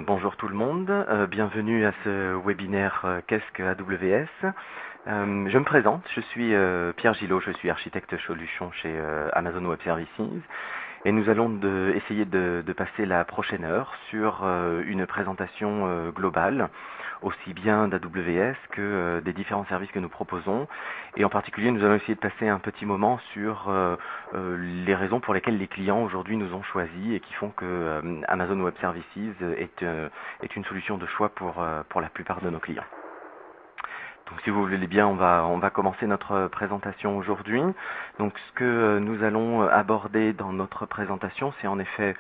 Bonjour tout le monde, bienvenue à ce webinaire Qu'est-ce que AWS? Je me présente, je suis Pierre Gillot, je suis architecte solution chez Amazon Web Services et nous allons essayer de passer la prochaine heure sur une présentation globale, aussi bien d'AWS que des différents services que nous proposons. Et en particulier, nous allons essayer de passer un petit moment sur les raisons pour lesquelles les clients aujourd'hui nous ont choisis et qui font que Amazon Web Services est une solution de choix pour la plupart de nos clients. Donc si vous voulez bien, on va commencer notre présentation aujourd'hui. Donc ce que nous allons aborder dans notre présentation, c'est en effet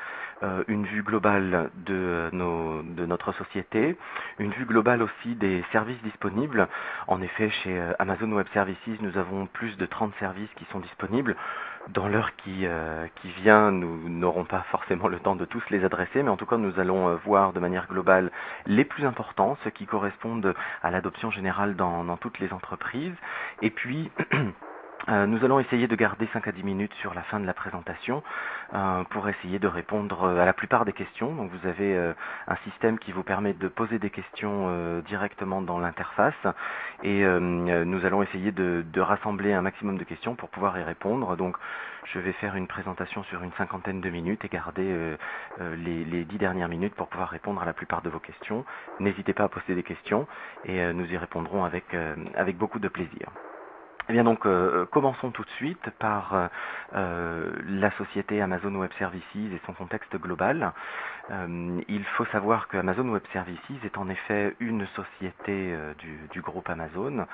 une vue globale de notre société, une vue globale aussi des services disponibles. En effet, chez Amazon Web Services, nous avons plus de 30 services qui sont disponibles. Dans l'heure qui vient, nous n'aurons pas forcément le temps de tous les adresser, mais en tout cas, nous allons voir de manière globale les plus importants, ceux qui correspondent à l'adoption générale dans toutes les entreprises. Et puis, nous allons essayer de garder 5 à 10 minutes sur la fin de la présentation pour essayer de répondre à la plupart des questions. Donc vous avez un système qui vous permet de poser des questions directement dans l'interface et nous allons essayer de rassembler un maximum de questions pour pouvoir y répondre. Donc je vais faire une présentation sur une cinquantaine de minutes et garder les 10 dernières minutes pour pouvoir répondre à la plupart de vos questions. N'hésitez pas à poser des questions et nous y répondrons avec beaucoup de plaisir. Eh bien donc, commençons tout de suite par la société Amazon Web Services et son contexte global. Il faut savoir que Amazon Web Services est en effet une société du groupe Amazon.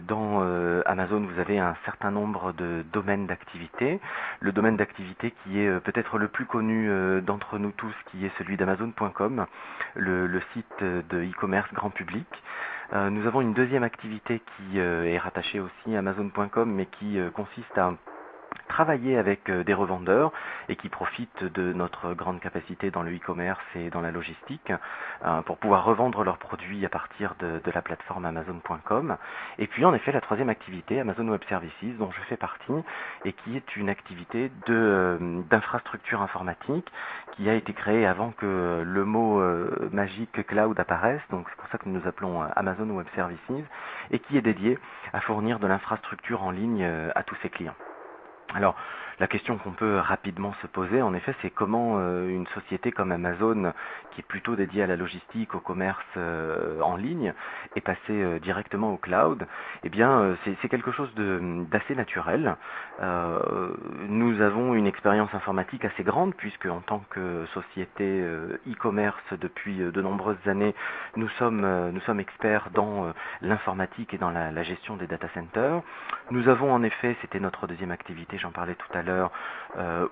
Dans Amazon, vous avez un certain nombre de domaines d'activité. Le domaine d'activité qui est peut-être le plus connu d'entre nous tous, qui est celui d'Amazon.com, le site de e-commerce grand public. Nous avons une deuxième activité qui est rattachée aussi à Amazon.com, mais qui consiste à travailler avec des revendeurs et qui profitent de notre grande capacité dans le e-commerce et dans la logistique pour pouvoir revendre leurs produits à partir de la plateforme Amazon.com. Et puis en effet la troisième activité, Amazon Web Services, dont je fais partie et qui est une activité d'infrastructure informatique qui a été créée avant que le mot magique cloud apparaisse, donc c'est pour ça que nous nous appelons Amazon Web Services, et qui est dédiée à fournir de l'infrastructure en ligne à tous ses clients. Alors, la question qu'on peut rapidement se poser, en effet, c'est comment une société comme Amazon, qui est plutôt dédiée à la logistique, au commerce en ligne, est passée directement au cloud. Eh bien, c'est quelque chose d'assez naturel. Nous avons une expérience informatique assez grande, puisque en tant que société e-commerce depuis de nombreuses années, nous sommes experts dans l'informatique et dans la gestion des data centers. Nous avons en effet, c'était notre deuxième activité, j'en parlais tout à l'heure,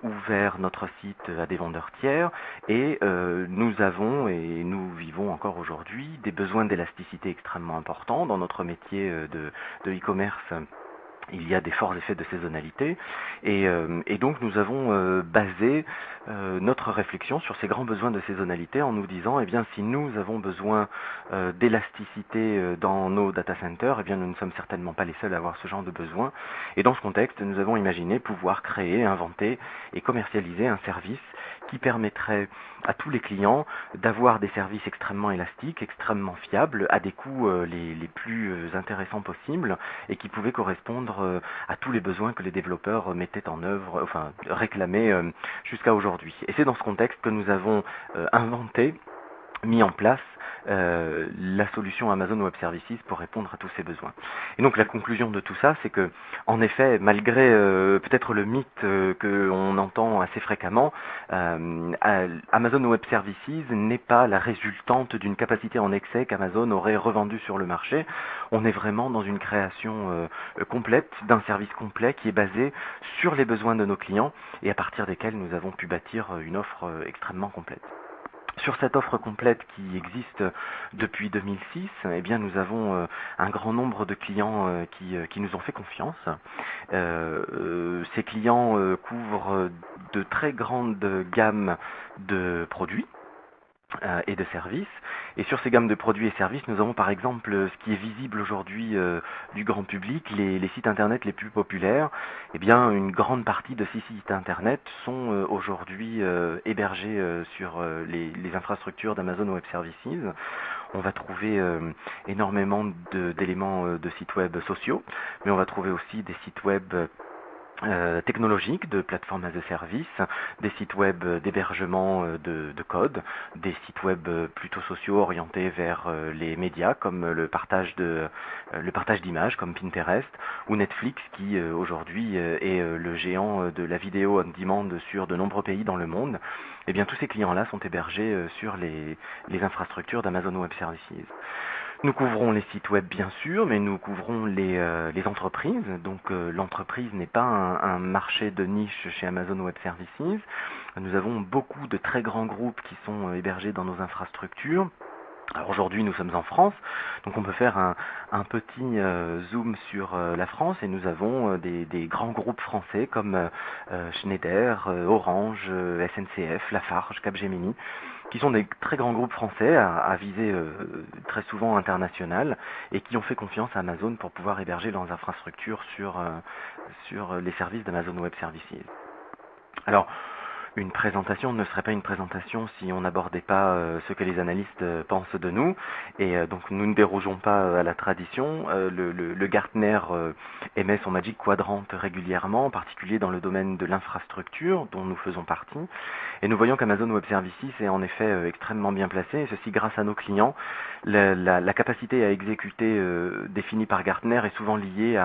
ouvert notre site à des vendeurs tiers et nous avons et nous vivons encore aujourd'hui des besoins d'élasticité extrêmement importants dans notre métier de e-commerce. Il y a des forts effets de saisonnalité et donc nous avons basé notre réflexion sur ces grands besoins de saisonnalité en nous disant, eh bien, si nous avons besoin d'élasticité dans nos data centers, eh bien, nous ne sommes certainement pas les seuls à avoir ce genre de besoin. Et dans ce contexte, nous avons imaginé pouvoir créer, inventer et commercialiser un service qui permettrait à tous les clients d'avoir des services extrêmement élastiques, extrêmement fiables, à des coûts les plus intéressants possibles et qui pouvaient correspondre à tous les besoins que les développeurs mettaient en œuvre, enfin réclamaient jusqu'à aujourd'hui. Et c'est dans ce contexte que nous avons mis en place la solution Amazon Web Services pour répondre à tous ces besoins. Et donc la conclusion de tout ça, c'est que, en effet, malgré peut-être le mythe que l'on entend assez fréquemment, Amazon Web Services n'est pas la résultante d'une capacité en excès qu'Amazon aurait revendue sur le marché. On est vraiment dans une création complète, d'un service complet qui est basé sur les besoins de nos clients et à partir desquels nous avons pu bâtir une offre extrêmement complète. Sur cette offre complète qui existe depuis 2006, eh bien, nous avons un grand nombre de clients qui nous ont fait confiance. Ces clients couvrent de très grandes gammes de produits. et de services. Et sur ces gammes de produits et services, nous avons par exemple ce qui est visible aujourd'hui du grand public, les sites internet les plus populaires. Eh bien, une grande partie de ces sites internet sont aujourd'hui hébergés sur les infrastructures d'Amazon Web Services. On va trouver énormément d'éléments de sites web sociaux, mais on va trouver aussi des sites web technologiques, de plateformes as a service, des sites web d'hébergement de code, des sites web plutôt sociaux orientés vers les médias comme le partage d'images comme Pinterest ou Netflix qui aujourd'hui est le géant de la vidéo on demand sur de nombreux pays dans le monde. Eh bien tous ces clients-là sont hébergés sur les infrastructures d'Amazon Web Services. Nous couvrons les sites web bien sûr, mais nous couvrons les entreprises. Donc l'entreprise n'est pas un marché de niche chez Amazon Web Services. Nous avons beaucoup de très grands groupes qui sont hébergés dans nos infrastructures. Alors aujourd'hui nous sommes en France, donc on peut faire un petit zoom sur la France et nous avons des grands groupes français comme Schneider, Orange, SNCF, Lafarge, Capgemini, qui sont des très grands groupes français à visée très souvent internationale et qui ont fait confiance à Amazon pour pouvoir héberger leurs infrastructures sur les services d'Amazon Web Services. Alors, une présentation ne serait pas une présentation si on n'abordait pas ce que les analystes pensent de nous. Et donc nous ne dérogeons pas à la tradition. Le Gartner émet son Magic Quadrant régulièrement, en particulier dans le domaine de l'infrastructure dont nous faisons partie. Et nous voyons qu'Amazon Web Services est en effet extrêmement bien placé, et ceci grâce à nos clients. La capacité à exécuter définie par Gartner est souvent liée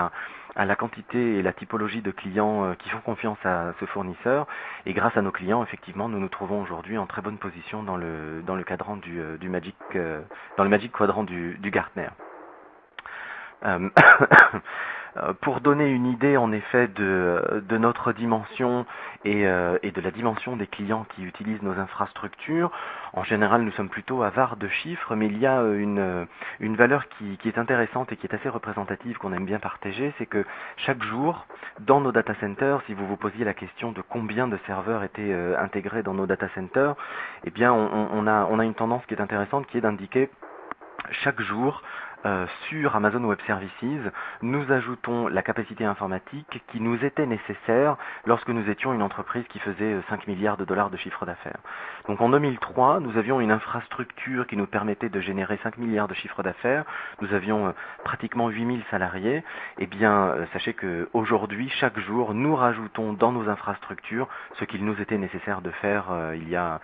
à la quantité et la typologie de clients qui font confiance à ce fournisseur. Et grâce à nos clients, effectivement, nous nous trouvons aujourd'hui en très bonne position dans le cadran du Magic, dans le Magic Quadrant du Gartner. Pour donner une idée en effet de notre dimension et de la dimension des clients qui utilisent nos infrastructures, en général nous sommes plutôt avares de chiffres, mais il y a une valeur qui est intéressante et qui est assez représentative qu'on aime bien partager, c'est que chaque jour dans nos data centers, si vous vous posiez la question de combien de serveurs étaient intégrés dans nos data centers, eh bien on a une tendance qui est intéressante qui est d'indiquer chaque jour sur Amazon Web Services, nous ajoutons la capacité informatique qui nous était nécessaire lorsque nous étions une entreprise qui faisait 5 milliards de dollars de chiffre d'affaires. Donc en 2003, nous avions une infrastructure qui nous permettait de générer 5 milliards de chiffre d'affaires. Nous avions pratiquement 8000 salariés. Eh bien, sachez qu'aujourd'hui, chaque jour, nous rajoutons dans nos infrastructures ce qu'il nous était nécessaire de faire il y a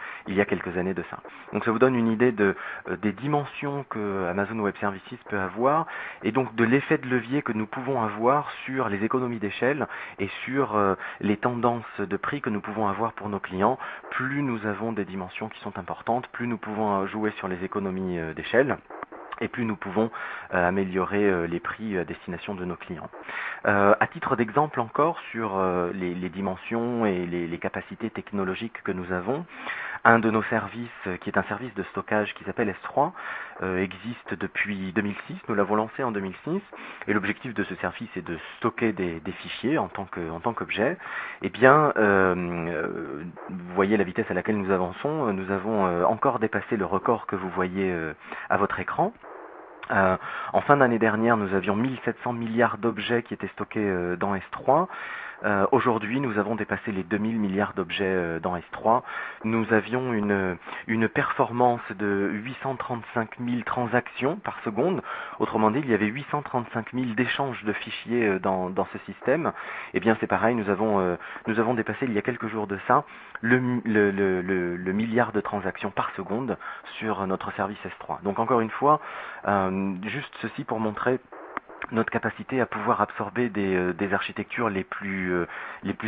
quelques années de ça. Donc ça vous donne une idée des dimensions que Amazon Web Services peut avoir et donc de l'effet de levier que nous pouvons avoir sur les économies d'échelle et sur les tendances de prix que nous pouvons avoir pour nos clients. Plus nous avons des dimensions qui sont importantes, plus nous pouvons jouer sur les économies d'échelle. Et plus nous pouvons améliorer les prix à destination de nos clients. À titre d'exemple encore sur les dimensions et les capacités technologiques que nous avons, un de nos services, qui est un service de stockage qui s'appelle S3, existe depuis 2006. Nous l'avons lancé en 2006 et l'objectif de ce service est de stocker des fichiers en tant qu'objet. Eh bien, vous voyez la vitesse à laquelle nous avançons. Nous avons encore dépassé le record que vous voyez à votre écran. En fin d'année dernière, nous avions 1700 milliards d'objets qui étaient stockés dans S3. Aujourd'hui, nous avons dépassé les 2000 milliards d'objets dans S3. Nous avions une performance de 835 000 transactions par seconde. Autrement dit, il y avait 835 000 d'échanges de fichiers dans ce système. Eh bien, c'est pareil, nous avons dépassé il y a quelques jours de ça le milliard de transactions par seconde sur notre service S3. Donc encore une fois, juste ceci pour montrer notre capacité à pouvoir absorber des architectures les plus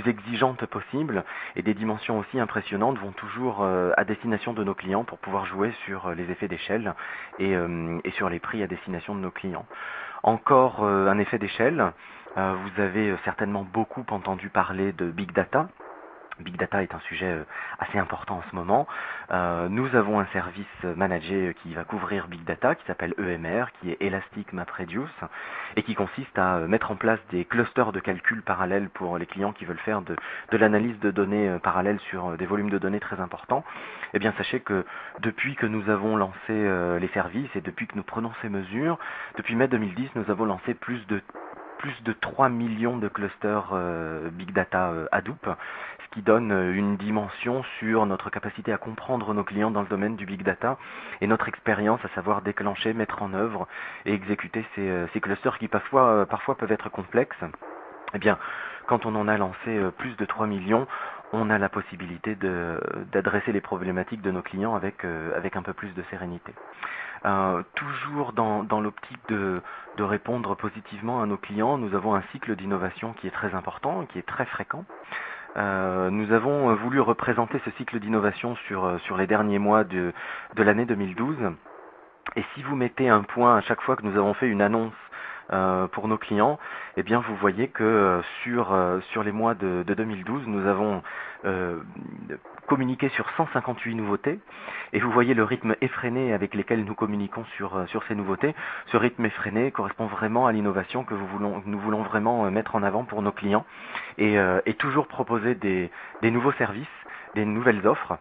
exigeantes possibles et des dimensions aussi impressionnantes vont toujours à destination de nos clients pour pouvoir jouer sur les effets d'échelle et sur les prix à destination de nos clients. Encore un effet d'échelle, vous avez certainement beaucoup entendu parler de Big Data. Big Data est un sujet assez important en ce moment. Nous avons un service managé qui va couvrir Big Data, qui s'appelle EMR, qui est Elastic MapReduce, et qui consiste à mettre en place des clusters de calcul parallèles pour les clients qui veulent faire de l'analyse de données parallèles sur des volumes de données très importants. Eh bien, sachez que depuis que nous avons lancé les services et depuis que nous prenons ces mesures, depuis mai 2010, nous avons lancé plus de 3 millions de clusters Big Data Hadoop, ce qui donne une dimension sur notre capacité à comprendre nos clients dans le domaine du Big Data et notre expérience à savoir déclencher, mettre en œuvre et exécuter ces clusters qui parfois peuvent être complexes. Eh bien, quand on en a lancé plus de 3 millions, on a la possibilité d'adresser les problématiques de nos clients avec un peu plus de sérénité. Toujours dans l'optique de répondre positivement à nos clients, nous avons un cycle d'innovation qui est très important, qui est très fréquent. Nous avons voulu représenter ce cycle d'innovation sur les derniers mois de l'année 2012. Et si vous mettez un point à chaque fois que nous avons fait une annonce pour nos clients, eh bien vous voyez que sur les mois de 2012, nous avons communiqué sur 158 nouveautés, et vous voyez le rythme effréné avec lequel nous communiquons sur ces nouveautés. Ce rythme effréné correspond vraiment à l'innovation que nous voulons vraiment mettre en avant pour nos clients, et toujours proposer des nouveaux services, des nouvelles offres,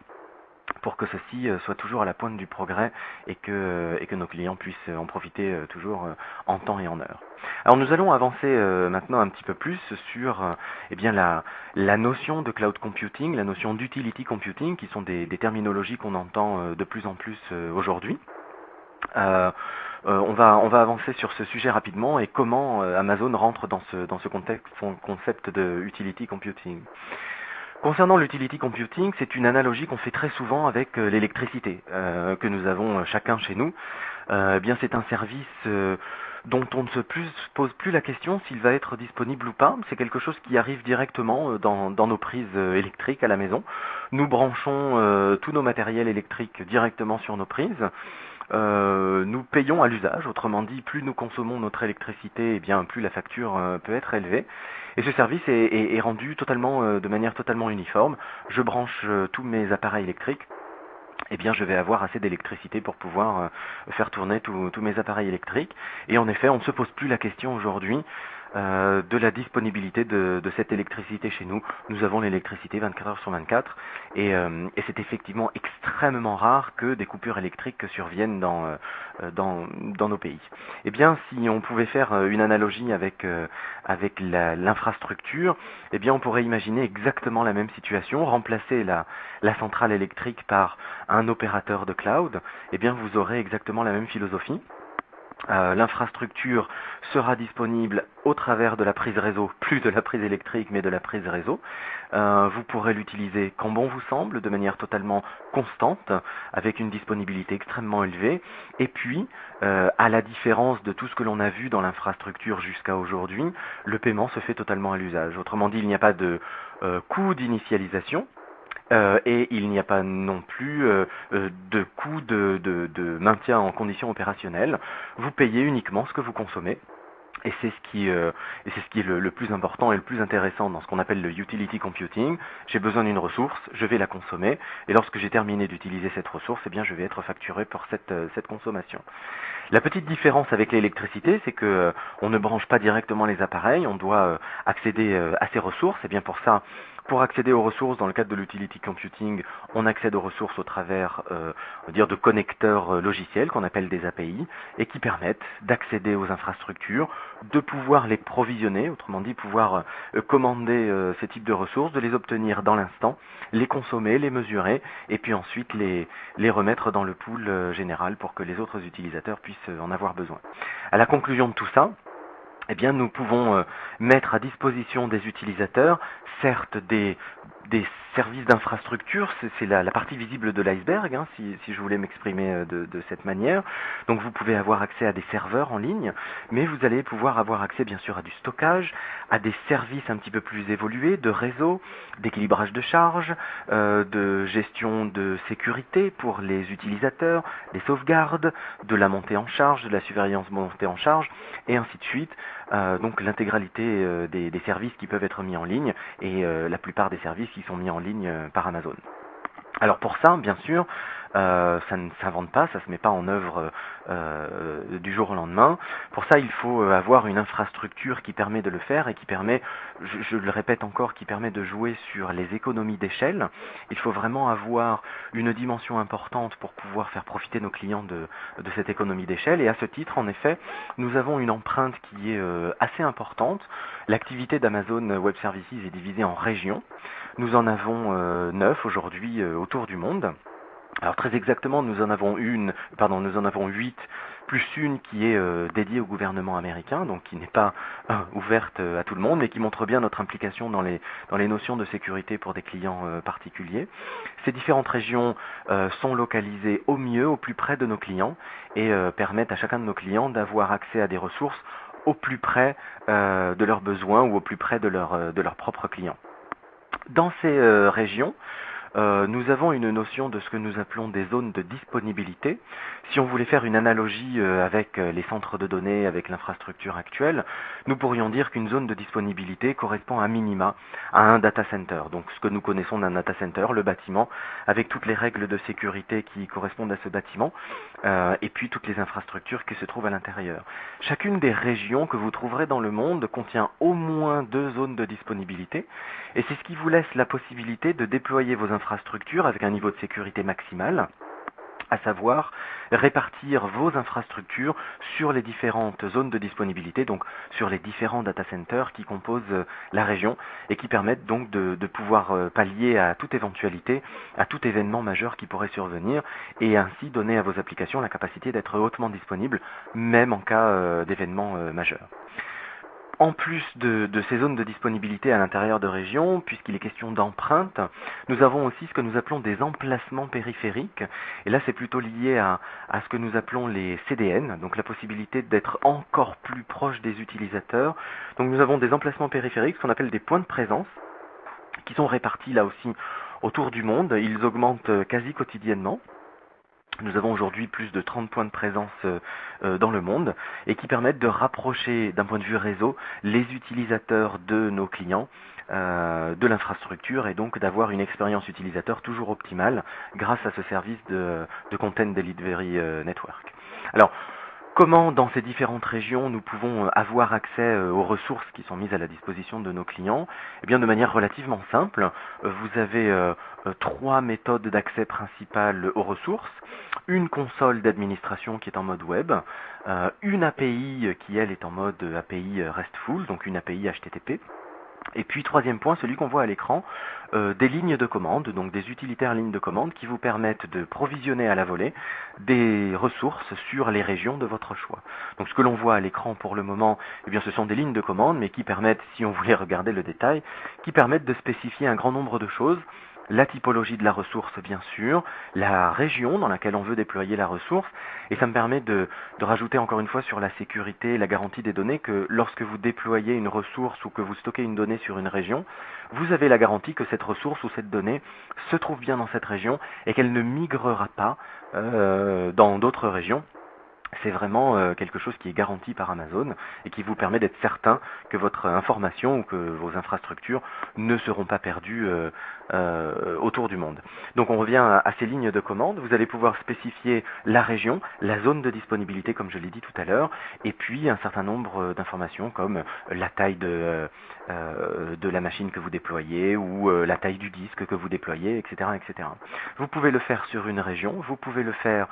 pour que ceci soit toujours à la pointe du progrès et que nos clients puissent en profiter toujours en temps et en heure. Alors nous allons avancer maintenant un petit peu plus sur eh bien la notion de cloud computing, la notion d'utility computing, qui sont des terminologies qu'on entend de plus en plus aujourd'hui. On va avancer sur ce sujet rapidement et comment Amazon rentre dans ce concept de utility computing. Concernant l'utility computing, c'est une analogie qu'on fait très souvent avec l'électricité que nous avons chacun chez nous. Eh bien, c'est un service dont on ne se pose plus la question s'il va être disponible ou pas. C'est quelque chose qui arrive directement dans nos prises électriques à la maison. Nous branchons tous nos matériels électriques directement sur nos prises. Nous payons à l'usage, autrement dit, plus nous consommons notre électricité, eh bien plus la facture peut être élevée. Et ce service est rendu de manière totalement uniforme. Je branche tous mes appareils électriques, eh bien je vais avoir assez d'électricité pour pouvoir faire tourner tous mes appareils électriques. Et en effet, on ne se pose plus la question aujourd'hui de la disponibilité de cette électricité chez nous. Nous avons l'électricité 24 heures sur 24 et c'est effectivement extrêmement rare que des coupures électriques surviennent dans nos pays. Eh bien, si on pouvait faire une analogie avec l'infrastructure, eh bien on pourrait imaginer exactement la même situation, remplacer la centrale électrique par un opérateur de cloud. Eh bien vous aurez exactement la même philosophie. L'infrastructure sera disponible au travers de la prise réseau, plus de la prise électrique mais de la prise réseau. Vous pourrez l'utiliser quand bon vous semble, de manière totalement constante, avec une disponibilité extrêmement élevée. Et puis, à la différence de tout ce que l'on a vu dans l'infrastructure jusqu'à aujourd'hui, le paiement se fait totalement à l'usage. Autrement dit, il n'y a pas de coût d'initialisation. Et il n'y a pas non plus de coût de maintien en condition opérationnelle. Vous payez uniquement ce que vous consommez. Et c'est ce qui est le plus important et le plus intéressant dans ce qu'on appelle le utility computing. J'ai besoin d'une ressource, je vais la consommer, et lorsque j'ai terminé d'utiliser cette ressource, eh bien je vais être facturé pour cette consommation. La petite différence avec l'électricité, c'est que on ne branche pas directement les appareils, on doit accéder à ces ressources. Et bien pour ça, pour accéder aux ressources dans le cadre de l'utility computing, on accède aux ressources au travers de connecteurs logiciels qu'on appelle des API et qui permettent d'accéder aux infrastructures, de pouvoir les provisionner, autrement dit pouvoir commander ces types de ressources, de les obtenir dans l'instant, les consommer, les mesurer et puis ensuite les remettre dans le pool général pour que les autres utilisateurs puissent en avoir besoin. À la conclusion de tout ça, eh bien, nous pouvons mettre à disposition des utilisateurs, certes des services d'infrastructure, c'est la partie visible de l'iceberg, hein, si je voulais m'exprimer de cette manière. Donc vous pouvez avoir accès à des serveurs en ligne, mais vous allez pouvoir avoir accès bien sûr à du stockage, à des services un petit peu plus évolués, de réseau, d'équilibrage de charges, de gestion de sécurité pour les utilisateurs, des sauvegardes, de la montée en charge, de la surveillance montée en charge, et ainsi de suite. donc l'intégralité des services qui peuvent être mis en ligne et la plupart des services qui sont mis en ligne par Amazon. Alors pour ça, bien sûr, ça ne s'invente pas, ça ne se met pas en œuvre du jour au lendemain. Pour ça, il faut avoir une infrastructure qui permet de le faire et qui permet, je le répète encore, qui permet de jouer sur les économies d'échelle. Il faut vraiment avoir une dimension importante pour pouvoir faire profiter nos clients de cette économie d'échelle. Et à ce titre, en effet, nous avons une empreinte qui est assez importante. L'activité d'Amazon Web Services est divisée en régions. Nous en avons 9 aujourd'hui autour du monde. Alors très exactement, nous en avons 8, plus une qui est dédiée au gouvernement américain, donc qui n'est pas ouverte à tout le monde, mais qui montre bien notre implication dans les notions de sécurité pour des clients particuliers. Ces différentes régions sont localisées au mieux, au plus près de nos clients, et permettent à chacun de nos clients d'avoir accès à des ressources au plus près de leurs besoins ou au plus près de leurs propres clients. Dans ces régions, nous avons une notion de ce que nous appelons des zones de disponibilité. Si on voulait faire une analogie avec les centres de données, avec l'infrastructure actuelle, nous pourrions dire qu'une zone de disponibilité correspond à minima à un data center. Donc ce que nous connaissons d'un data center, le bâtiment, avec toutes les règles de sécurité qui correspondent à ce bâtiment, et puis toutes les infrastructures qui se trouvent à l'intérieur. Chacune des régions que vous trouverez dans le monde contient au moins 2 zones de disponibilité, et c'est ce qui vous laisse la possibilité de déployer vos infrastructures avec un niveau de sécurité maximal, à savoir répartir vos infrastructures sur les différentes zones de disponibilité, donc sur les différents data centers qui composent la région et qui permettent donc de pouvoir pallier à toute éventualité, à tout événement majeur qui pourrait survenir et ainsi donner à vos applications la capacité d'être hautement disponibles, même en cas d'événement majeur. En plus de ces zones de disponibilité à l'intérieur de régions, puisqu'il est question d'empreintes, nous avons aussi ce que nous appelons des emplacements périphériques. Et là, c'est plutôt lié à ce que nous appelons les CDN, donc la possibilité d'être encore plus proche des utilisateurs. Donc nous avons des emplacements périphériques, ce qu'on appelle des points de présence, qui sont répartis là aussi autour du monde. Ils augmentent quasi quotidiennement. Nous avons aujourd'hui plus de 30 points de présence dans le monde et qui permettent de rapprocher d'un point de vue réseau les utilisateurs de nos clients de l'infrastructure et donc d'avoir une expérience utilisateur toujours optimale grâce à ce service de Content Delivery Network. Alors, comment dans ces différentes régions nous pouvons avoir accès aux ressources qui sont mises à la disposition de nos clients? Eh bien de manière relativement simple, vous avez 3 méthodes d'accès principales aux ressources, une console d'administration qui est en mode web, une API qui elle est en mode API RESTful, donc une API HTTP, et puis troisième point, celui qu'on voit à l'écran, des lignes de commande, donc des utilitaires lignes de commande qui vous permettent de provisionner à la volée des ressources sur les régions de votre choix. Donc ce que l'on voit à l'écran pour le moment, eh bien, ce sont des lignes de commande, mais qui permettent, si on voulait regarder le détail, qui permettent de spécifier un grand nombre de choses. La typologie de la ressource, bien sûr, la région dans laquelle on veut déployer la ressource, et ça me permet de rajouter encore une fois sur la sécurité et la garantie des données que lorsque vous déployez une ressource ou que vous stockez une donnée sur une région, vous avez la garantie que cette ressource ou cette donnée se trouve bien dans cette région et qu'elle ne migrera pas dans d'autres régions. C'est vraiment quelque chose qui est garanti par Amazon et qui vous permet d'être certain que votre information ou que vos infrastructures ne seront pas perdues autour du monde. Donc on revient à ces lignes de commande. Vous allez pouvoir spécifier la région, la zone de disponibilité comme je l'ai dit tout à l'heure, et puis un certain nombre d'informations comme la taille de la machine que vous déployez ou la taille du disque que vous déployez, etc., etc. Vous pouvez le faire sur une région, vous pouvez le faire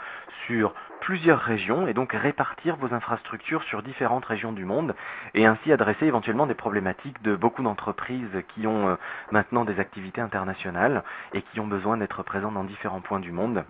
sur plusieurs régions et donc répartir vos infrastructures sur différentes régions du monde et ainsi adresser éventuellement des problématiques de beaucoup d'entreprises qui ont maintenant des activités internationales et qui ont besoin d'être présents dans différents points du monde.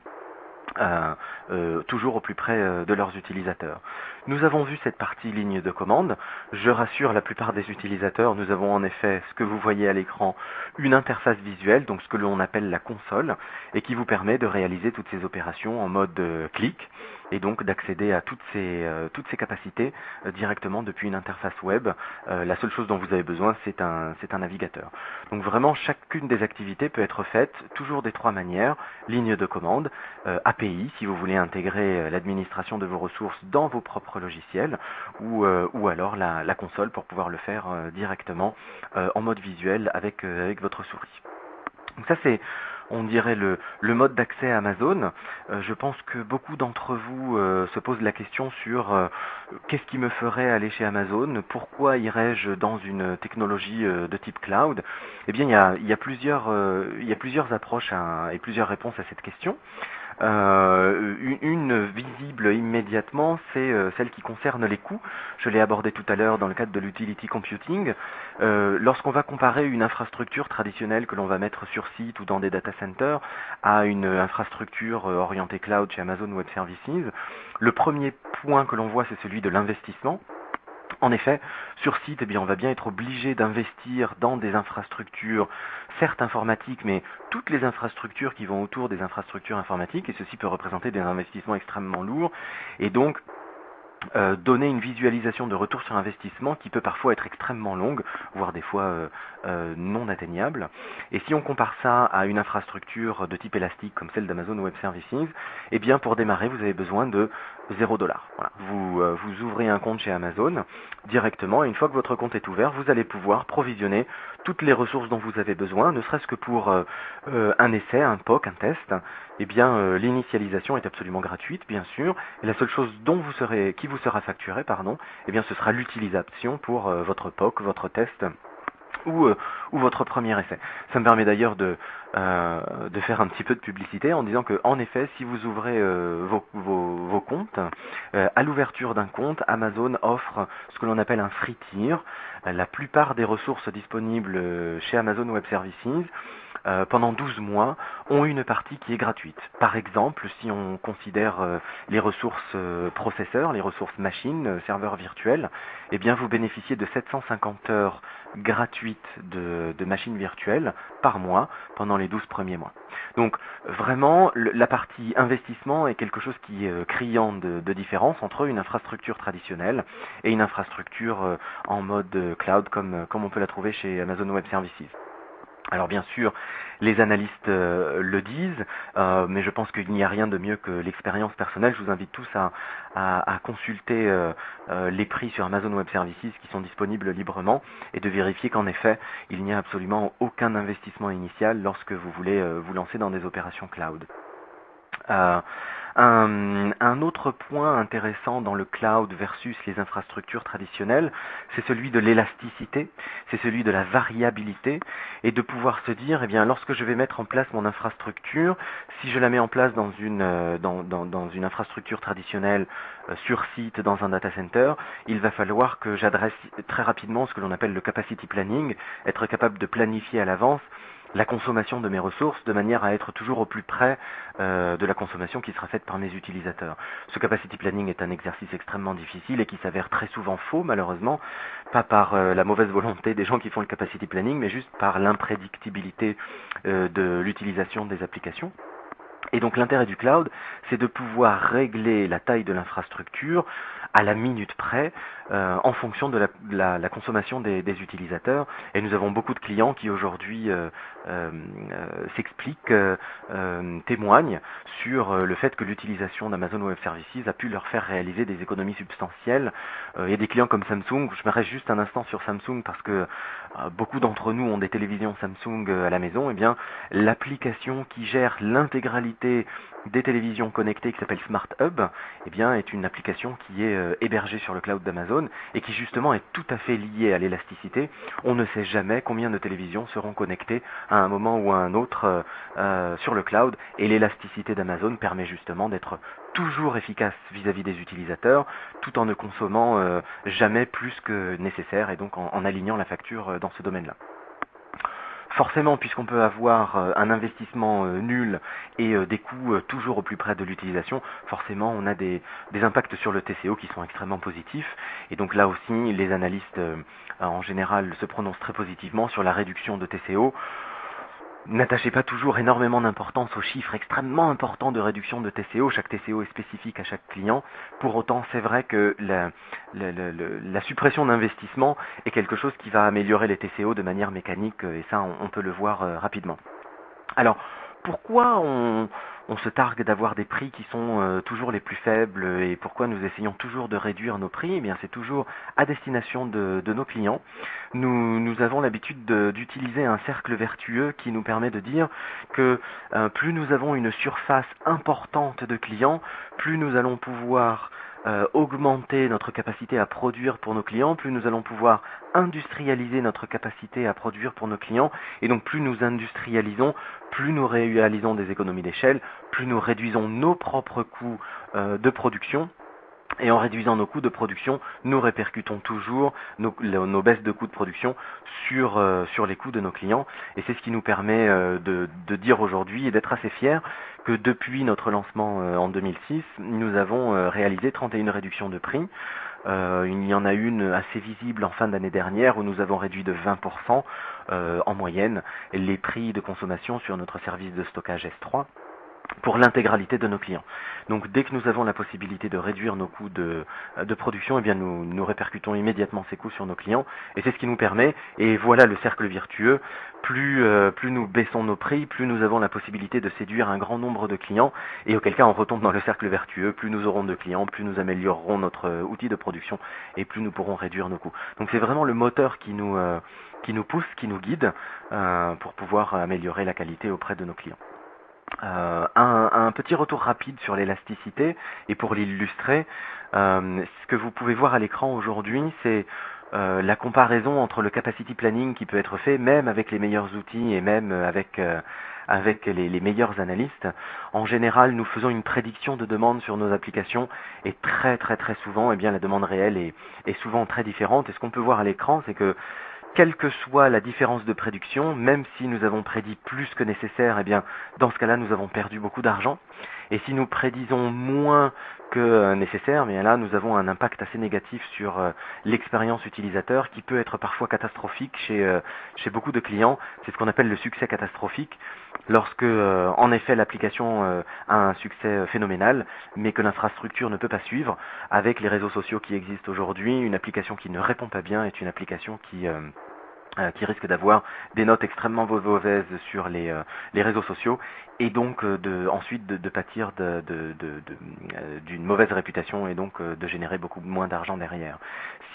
Toujours au plus près de leurs utilisateurs. Nous avons vu cette partie ligne de commande. Je rassure la plupart des utilisateurs, nous avons en effet ce que vous voyez à l'écran, une interface visuelle, donc ce que l'on appelle la console, et qui vous permet de réaliser toutes ces opérations en mode clic. et donc d'accéder à toutes ces capacités directement depuis une interface web. La seule chose dont vous avez besoin, c'est un navigateur. Donc vraiment, chacune des activités peut être faite toujours des trois manières: ligne de commande, API si vous voulez intégrer l'administration de vos ressources dans vos propres logiciels, ou alors la console pour pouvoir le faire directement en mode visuel avec votre souris. Donc ça, c'est, on dirait, le mode d'accès à Amazon. Je pense que beaucoup d'entre vous se posent la question sur qu'est-ce qui me ferait aller chez Amazon? Pourquoi irais-je dans une technologie de type cloud? Eh bien, il y a plusieurs approches et plusieurs réponses à cette question. Une visible immédiatement, c'est celle qui concerne les coûts. Je l'ai abordé tout à l'heure dans le cadre de l'utility computing. Lorsqu'on va comparer une infrastructure traditionnelle que l'on va mettre sur site ou dans des data centers à une infrastructure orientée cloud chez Amazon Web Services, le premier point que l'on voit, c'est celui de l'investissement. En effet, sur site, eh bien, on va bien être obligé d'investir dans des infrastructures, certes informatiques, mais toutes les infrastructures qui vont autour des infrastructures informatiques, et ceci peut représenter des investissements extrêmement lourds, et donc donner une visualisation de retour sur investissement qui peut parfois être extrêmement longue, voire des fois non atteignable. Et si on compare ça à une infrastructure de type élastique comme celle d'Amazon Web Services, eh bien pour démarrer, vous avez besoin de 0 $. Voilà. Vous ouvrez un compte chez Amazon directement, et une fois que votre compte est ouvert, vous allez pouvoir provisionner toutes les ressources dont vous avez besoin, ne serait-ce que pour un essai, un POC, un test. Eh bien, l'initialisation est absolument gratuite, bien sûr, et la seule chose qui vous sera facturée, eh bien, ce sera l'utilisation pour votre POC, votre test, ou votre premier essai. Ça me permet d'ailleurs de faire un petit peu de publicité en disant que, en effet, si vous ouvrez vos comptes, à l'ouverture d'un compte, Amazon offre ce que l'on appelle un free tier. La plupart des ressources disponibles chez Amazon Web Services pendant 12 mois ont une partie qui est gratuite. Par exemple, si on considère les ressources processeurs, les ressources machines, serveurs virtuels, eh bien vous bénéficiez de 750 heures gratuites de machines virtuelles par mois pendant les 12 premiers mois. Donc vraiment, la partie investissement est quelque chose qui est criant de différence entre une infrastructure traditionnelle et une infrastructure en mode cloud comme on peut la trouver chez Amazon Web Services. Alors bien sûr, les analystes le disent, mais je pense qu'il n'y a rien de mieux que l'expérience personnelle. Je vous invite tous à consulter les prix sur Amazon Web Services qui sont disponibles librement et de vérifier qu'en effet, il n'y a absolument aucun investissement initial lorsque vous voulez vous lancer dans des opérations cloud. Un autre point intéressant dans le cloud versus les infrastructures traditionnelles, c'est celui de l'élasticité, c'est celui de la variabilité, et de pouvoir se dire, eh bien, lorsque je vais mettre en place mon infrastructure, si je la mets en place dans une infrastructure traditionnelle sur site, dans un data center, il va falloir que j'adresse très rapidement ce que l'on appelle le capacity planning, être capable de planifier à l'avance la consommation de mes ressources de manière à être toujours au plus près de la consommation qui sera faite par mes utilisateurs. Ce capacity planning est un exercice extrêmement difficile et qui s'avère très souvent faux, malheureusement, pas par la mauvaise volonté des gens qui font le capacity planning, mais juste par l'imprédictibilité de l'utilisation des applications. Et donc l'intérêt du cloud, c'est de pouvoir régler la taille de l'infrastructure à la minute près en fonction de la consommation des utilisateurs. Et nous avons beaucoup de clients qui aujourd'hui s'expliquent, témoignent sur le fait que l'utilisation d'Amazon Web Services a pu leur faire réaliser des économies substantielles. Il y a des clients comme Samsung, je m'arrête juste un instant sur Samsung parce que beaucoup d'entre nous ont des télévisions Samsung à la maison. Eh bien, l'application qui gère l'intégralité des télévisions connectées qui s'appelle Smart Hub, eh bien, est une application qui est hébergée sur le cloud d'Amazon et qui justement est tout à fait liée à l'élasticité. On ne sait jamais combien de télévisions seront connectées à un moment ou à un autre sur le cloud, et l'élasticité d'Amazon permet justement d'être toujours efficace vis-à-vis des utilisateurs tout en ne consommant jamais plus que nécessaire, et donc en alignant la facture dans ce domaine-là. Forcément, puisqu'on peut avoir un investissement nul et des coûts toujours au plus près de l'utilisation, forcément on a des impacts sur le TCO qui sont extrêmement positifs. Et donc là aussi, les analystes en général se prononcent très positivement sur la réduction de TCO. N'attachez pas toujours énormément d'importance aux chiffres extrêmement importants de réduction de TCO. Chaque TCO est spécifique à chaque client. Pour autant, c'est vrai que la suppression d'investissement est quelque chose qui va améliorer les TCO de manière mécanique, et ça, on peut le voir rapidement. Alors, pourquoi on se targue d'avoir des prix qui sont toujours les plus faibles, et pourquoi nous essayons toujours de réduire nos prix? Eh bien, c'est toujours à destination de nos clients. Nous avons l'habitude d'utiliser un cercle vertueux qui nous permet de dire que plus nous avons une surface importante de clients, plus nous allons pouvoir augmenter notre capacité à produire pour nos clients, plus nous allons pouvoir industrialiser notre capacité à produire pour nos clients, et donc plus nous industrialisons, plus nous réalisons des économies d'échelle, plus nous réduisons nos propres coûts de production. Et en réduisant nos coûts de production, nous répercutons toujours nos baisses de coûts de production sur les coûts de nos clients. Et c'est ce qui nous permet de dire aujourd'hui et d'être assez fiers que depuis notre lancement en 2006, nous avons réalisé 31 réductions de prix. Il y en a une assez visible en fin d'année dernière où nous avons réduit de 20% en moyenne les prix de consommation sur notre service de stockage S3. Pour l'intégralité de nos clients. Donc dès que nous avons la possibilité de réduire nos coûts de production, eh bien nous répercutons immédiatement ces coûts sur nos clients, et c'est ce qui nous permet, et voilà le cercle vertueux, plus nous baissons nos prix, plus nous avons la possibilité de séduire un grand nombre de clients, et auquel cas on retombe dans le cercle vertueux, plus nous aurons de clients, plus nous améliorerons notre outil de production, et plus nous pourrons réduire nos coûts. Donc c'est vraiment le moteur qui nous pousse, qui nous guide, pour pouvoir améliorer la qualité auprès de nos clients. Un petit retour rapide sur l'élasticité, et pour l'illustrer, ce que vous pouvez voir à l'écran aujourd'hui, c'est la comparaison entre le capacity planning qui peut être fait même avec les meilleurs outils et même avec les meilleurs analystes. En général, nous faisons une prédiction de demande sur nos applications, et très souvent, eh bien, la demande réelle est souvent très différente. Et ce qu'on peut voir à l'écran, c'est que quelle que soit la différence de prédiction, même si nous avons prédit plus que nécessaire, eh bien, dans ce cas-là, nous avons perdu beaucoup d'argent. Et si nous prédisons moins que nécessaire, bien là, nous avons un impact assez négatif sur l'expérience utilisateur, qui peut être parfois catastrophique chez beaucoup de clients. C'est ce qu'on appelle le succès catastrophique, lorsque, en effet, l'application a un succès phénoménal, mais que l'infrastructure ne peut pas suivre. Avec les réseaux sociaux qui existent aujourd'hui, une application qui ne répond pas bien est une application qui risque d'avoir des notes extrêmement mauvaises sur les réseaux sociaux, et donc ensuite de pâtir d'une mauvaise réputation, et donc de générer beaucoup moins d'argent derrière.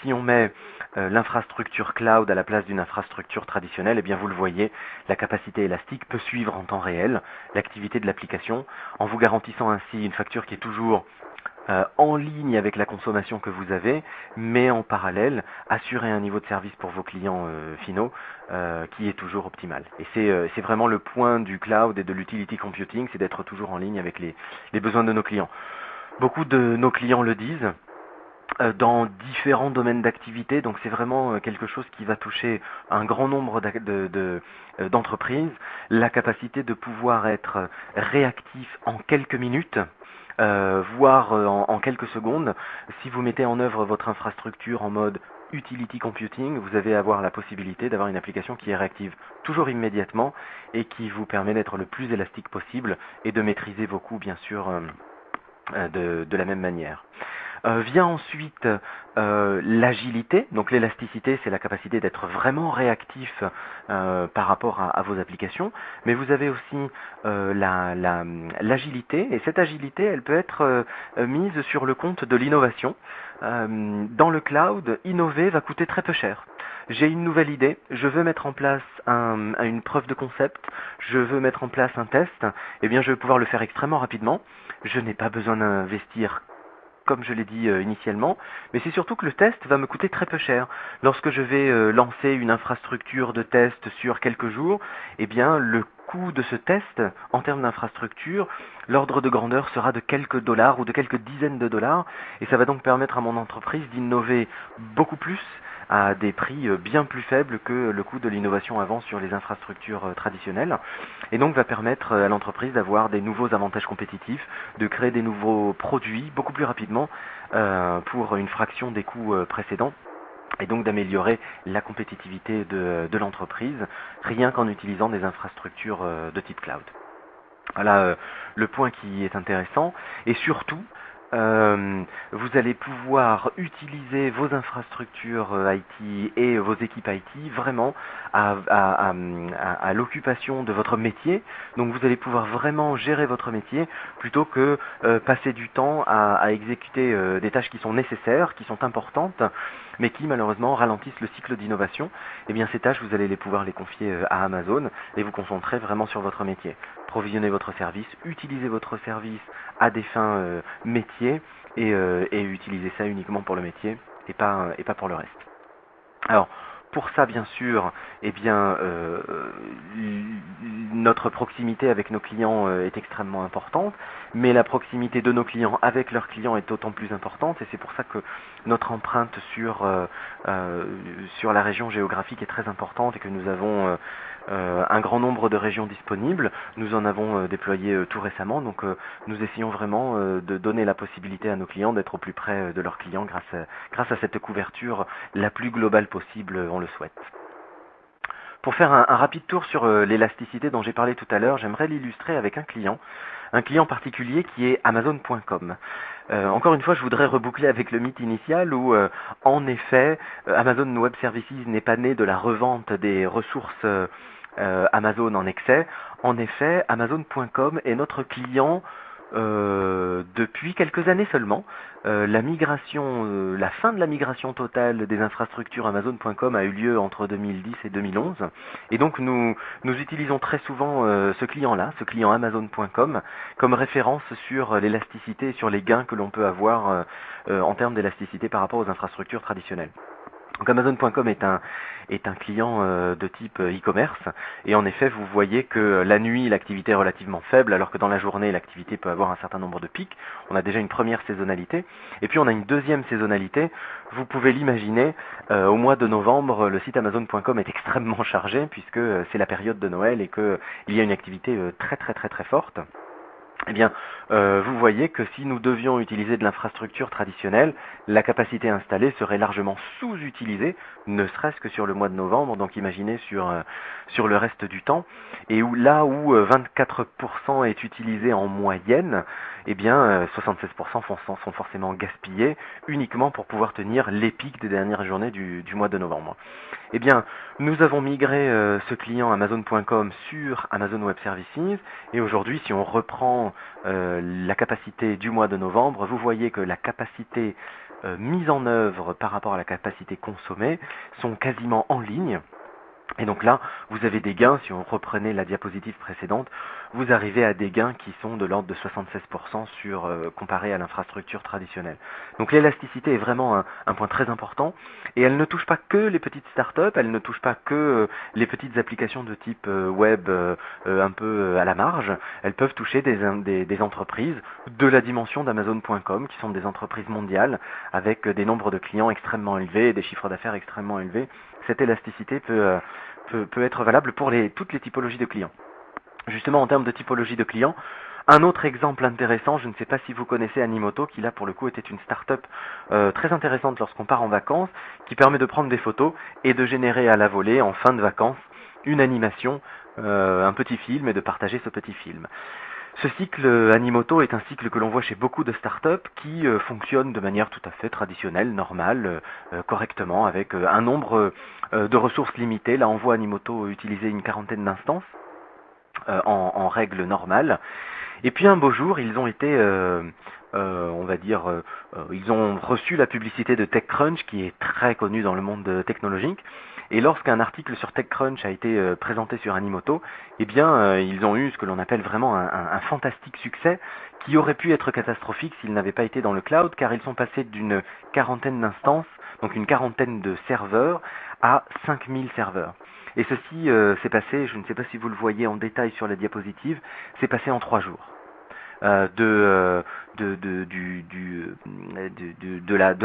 Si on met l'infrastructure cloud à la place d'une infrastructure traditionnelle, eh bien vous le voyez, la capacité élastique peut suivre en temps réel l'activité de l'application, en vous garantissant ainsi une facture qui est toujours en ligne avec la consommation que vous avez, mais en parallèle, assurer un niveau de service pour vos clients finaux qui est toujours optimal. Et c'est vraiment le point du cloud et de l'utility computing, c'est d'être toujours en ligne avec les besoins de nos clients. Beaucoup de nos clients le disent, dans différents domaines d'activité, donc c'est vraiment quelque chose qui va toucher un grand nombre d'entreprises, la capacité de pouvoir être réactif en quelques minutes, voire en quelques secondes. Si vous mettez en œuvre votre infrastructure en mode utility computing, vous allez avoir la possibilité d'avoir une application qui est réactive toujours immédiatement, et qui vous permet d'être le plus élastique possible et de maîtriser vos coûts, bien sûr, de la même manière. Vient ensuite l'agilité. Donc l'élasticité, c'est la capacité d'être vraiment réactif par rapport à vos applications, mais vous avez aussi l'agilité, et cette agilité, elle peut être mise sur le compte de l'innovation. Dans le cloud, innover va coûter très peu cher. J'ai une nouvelle idée, je veux mettre en place une preuve de concept, je veux mettre en place un test, eh bien je vais pouvoir le faire extrêmement rapidement. Je n'ai pas besoin d'investir, comme je l'ai dit initialement, mais c'est surtout que le test va me coûter très peu cher. Lorsque je vais lancer une infrastructure de test sur quelques jours, eh bien le coût de ce test en termes d'infrastructure, l'ordre de grandeur sera de quelques dollars ou de quelques dizaines de dollars, et ça va donc permettre à mon entreprise d'innover beaucoup plus à des prix bien plus faibles que le coût de l'innovation avant sur les infrastructures traditionnelles, et donc va permettre à l'entreprise d'avoir des nouveaux avantages compétitifs, de créer des nouveaux produits beaucoup plus rapidement pour une fraction des coûts précédents. et donc d'améliorer la compétitivité de l'entreprise, rien qu'en utilisant des infrastructures de type cloud. Voilà le point qui est intéressant, et surtout, vous allez pouvoir utiliser vos infrastructures IT et vos équipes IT vraiment à l'occupation de votre métier. Donc vous allez pouvoir vraiment gérer votre métier plutôt que passer du temps à exécuter des tâches qui sont nécessaires, qui sont importantes, mais qui malheureusement ralentissent le cycle d'innovation. Et bien ces tâches, vous allez pouvoir les confier à Amazon et vous concentrer vraiment sur votre métier. Provisionner votre service, utiliser votre service à des fins métiers et utiliser ça uniquement pour le métier et pas pour le reste. Alors, pour ça, bien sûr, eh bien, notre proximité avec nos clients est extrêmement importante, mais la proximité de nos clients avec leurs clients est d'autant plus importante, et c'est pour ça que notre empreinte sur la région géographique est très importante et que nous avons un grand nombre de régions disponibles. Nous en avons déployé tout récemment, donc nous essayons vraiment de donner la possibilité à nos clients d'être au plus près de leurs clients grâce à cette couverture la plus globale possible, on le souhaite. Pour faire un rapide tour sur l'élasticité dont j'ai parlé tout à l'heure, j'aimerais l'illustrer avec un client particulier qui est Amazon.com. Encore une fois, je voudrais reboucler avec le mythe initial où, en effet, Amazon Web Services n'est pas né de la revente des ressources Amazon en excès. En effet, Amazon.com est notre client depuis quelques années seulement. La fin de la migration totale des infrastructures Amazon.com a eu lieu entre 2010 et 2011. Et donc nous utilisons très souvent ce client-là, ce client Amazon.com, comme référence sur l'élasticité et sur les gains que l'on peut avoir en termes d'élasticité par rapport aux infrastructures traditionnelles. Donc Amazon.com est un client de type e-commerce, et en effet vous voyez que la nuit l'activité est relativement faible, alors que dans la journée l'activité peut avoir un certain nombre de pics. On a déjà une première saisonnalité, et puis on a une deuxième saisonnalité. Vous pouvez l'imaginer, au mois de novembre le site Amazon.com est extrêmement chargé puisque c'est la période de Noël et qu'il y a une activité très forte. Eh bien, vous voyez que si nous devions utiliser de l'infrastructure traditionnelle, la capacité installée serait largement sous-utilisée, ne serait-ce que sur le mois de novembre, donc imaginez sur le reste du temps, et là où 24% est utilisé en moyenne, eh bien 76% sont forcément gaspillés uniquement pour pouvoir tenir les pics des dernières journées du mois de novembre. Eh bien, nous avons migré ce client Amazon.com sur Amazon Web Services, et aujourd'hui, si on reprend la capacité du mois de novembre, vous voyez que la capacité mise en œuvre par rapport à la capacité consommée sont quasiment en ligne. Et donc là, vous avez des gains, si on reprenait la diapositive précédente, vous arrivez à des gains qui sont de l'ordre de 76% comparé à l'infrastructure traditionnelle. Donc l'élasticité est vraiment un point très important, et elle ne touche pas que les petites startups, elle ne touche pas que les petites applications de type web un peu à la marge, elles peuvent toucher des entreprises de la dimension d'Amazon.com, qui sont des entreprises mondiales, avec des nombres de clients extrêmement élevés et des chiffres d'affaires extrêmement élevés. Cette élasticité peut être valable pour toutes les typologies de clients. Justement, en termes de typologie de clients, un autre exemple intéressant, je ne sais pas si vous connaissez Animoto, qui là pour le coup était une start-up très intéressante lorsqu'on part en vacances, qui permet de prendre des photos et de générer à la volée, en fin de vacances, une animation, un petit film, et de partager ce petit film. Ce cycle Animoto est un cycle que l'on voit chez beaucoup de startups qui fonctionnent de manière tout à fait traditionnelle, normale, correctement, avec un nombre de ressources limitées. Là, on voit Animoto utiliser une quarantaine d'instances en règle normale. Et puis un beau jour, ils ont été, ils ont reçu la publicité de TechCrunch, qui est très connue dans le monde technologique. Et lorsqu'un article sur TechCrunch a été présenté sur Animoto, eh bien, ils ont eu ce que l'on appelle vraiment un fantastique succès, qui aurait pu être catastrophique s'ils n'avaient pas été dans le cloud, car ils sont passés d'une quarantaine d'instances, donc une quarantaine de serveurs, à 5000 serveurs. Et ceci s'est passé, je ne sais pas si vous le voyez en détail sur la diapositive, c'est passé en 3 jours. De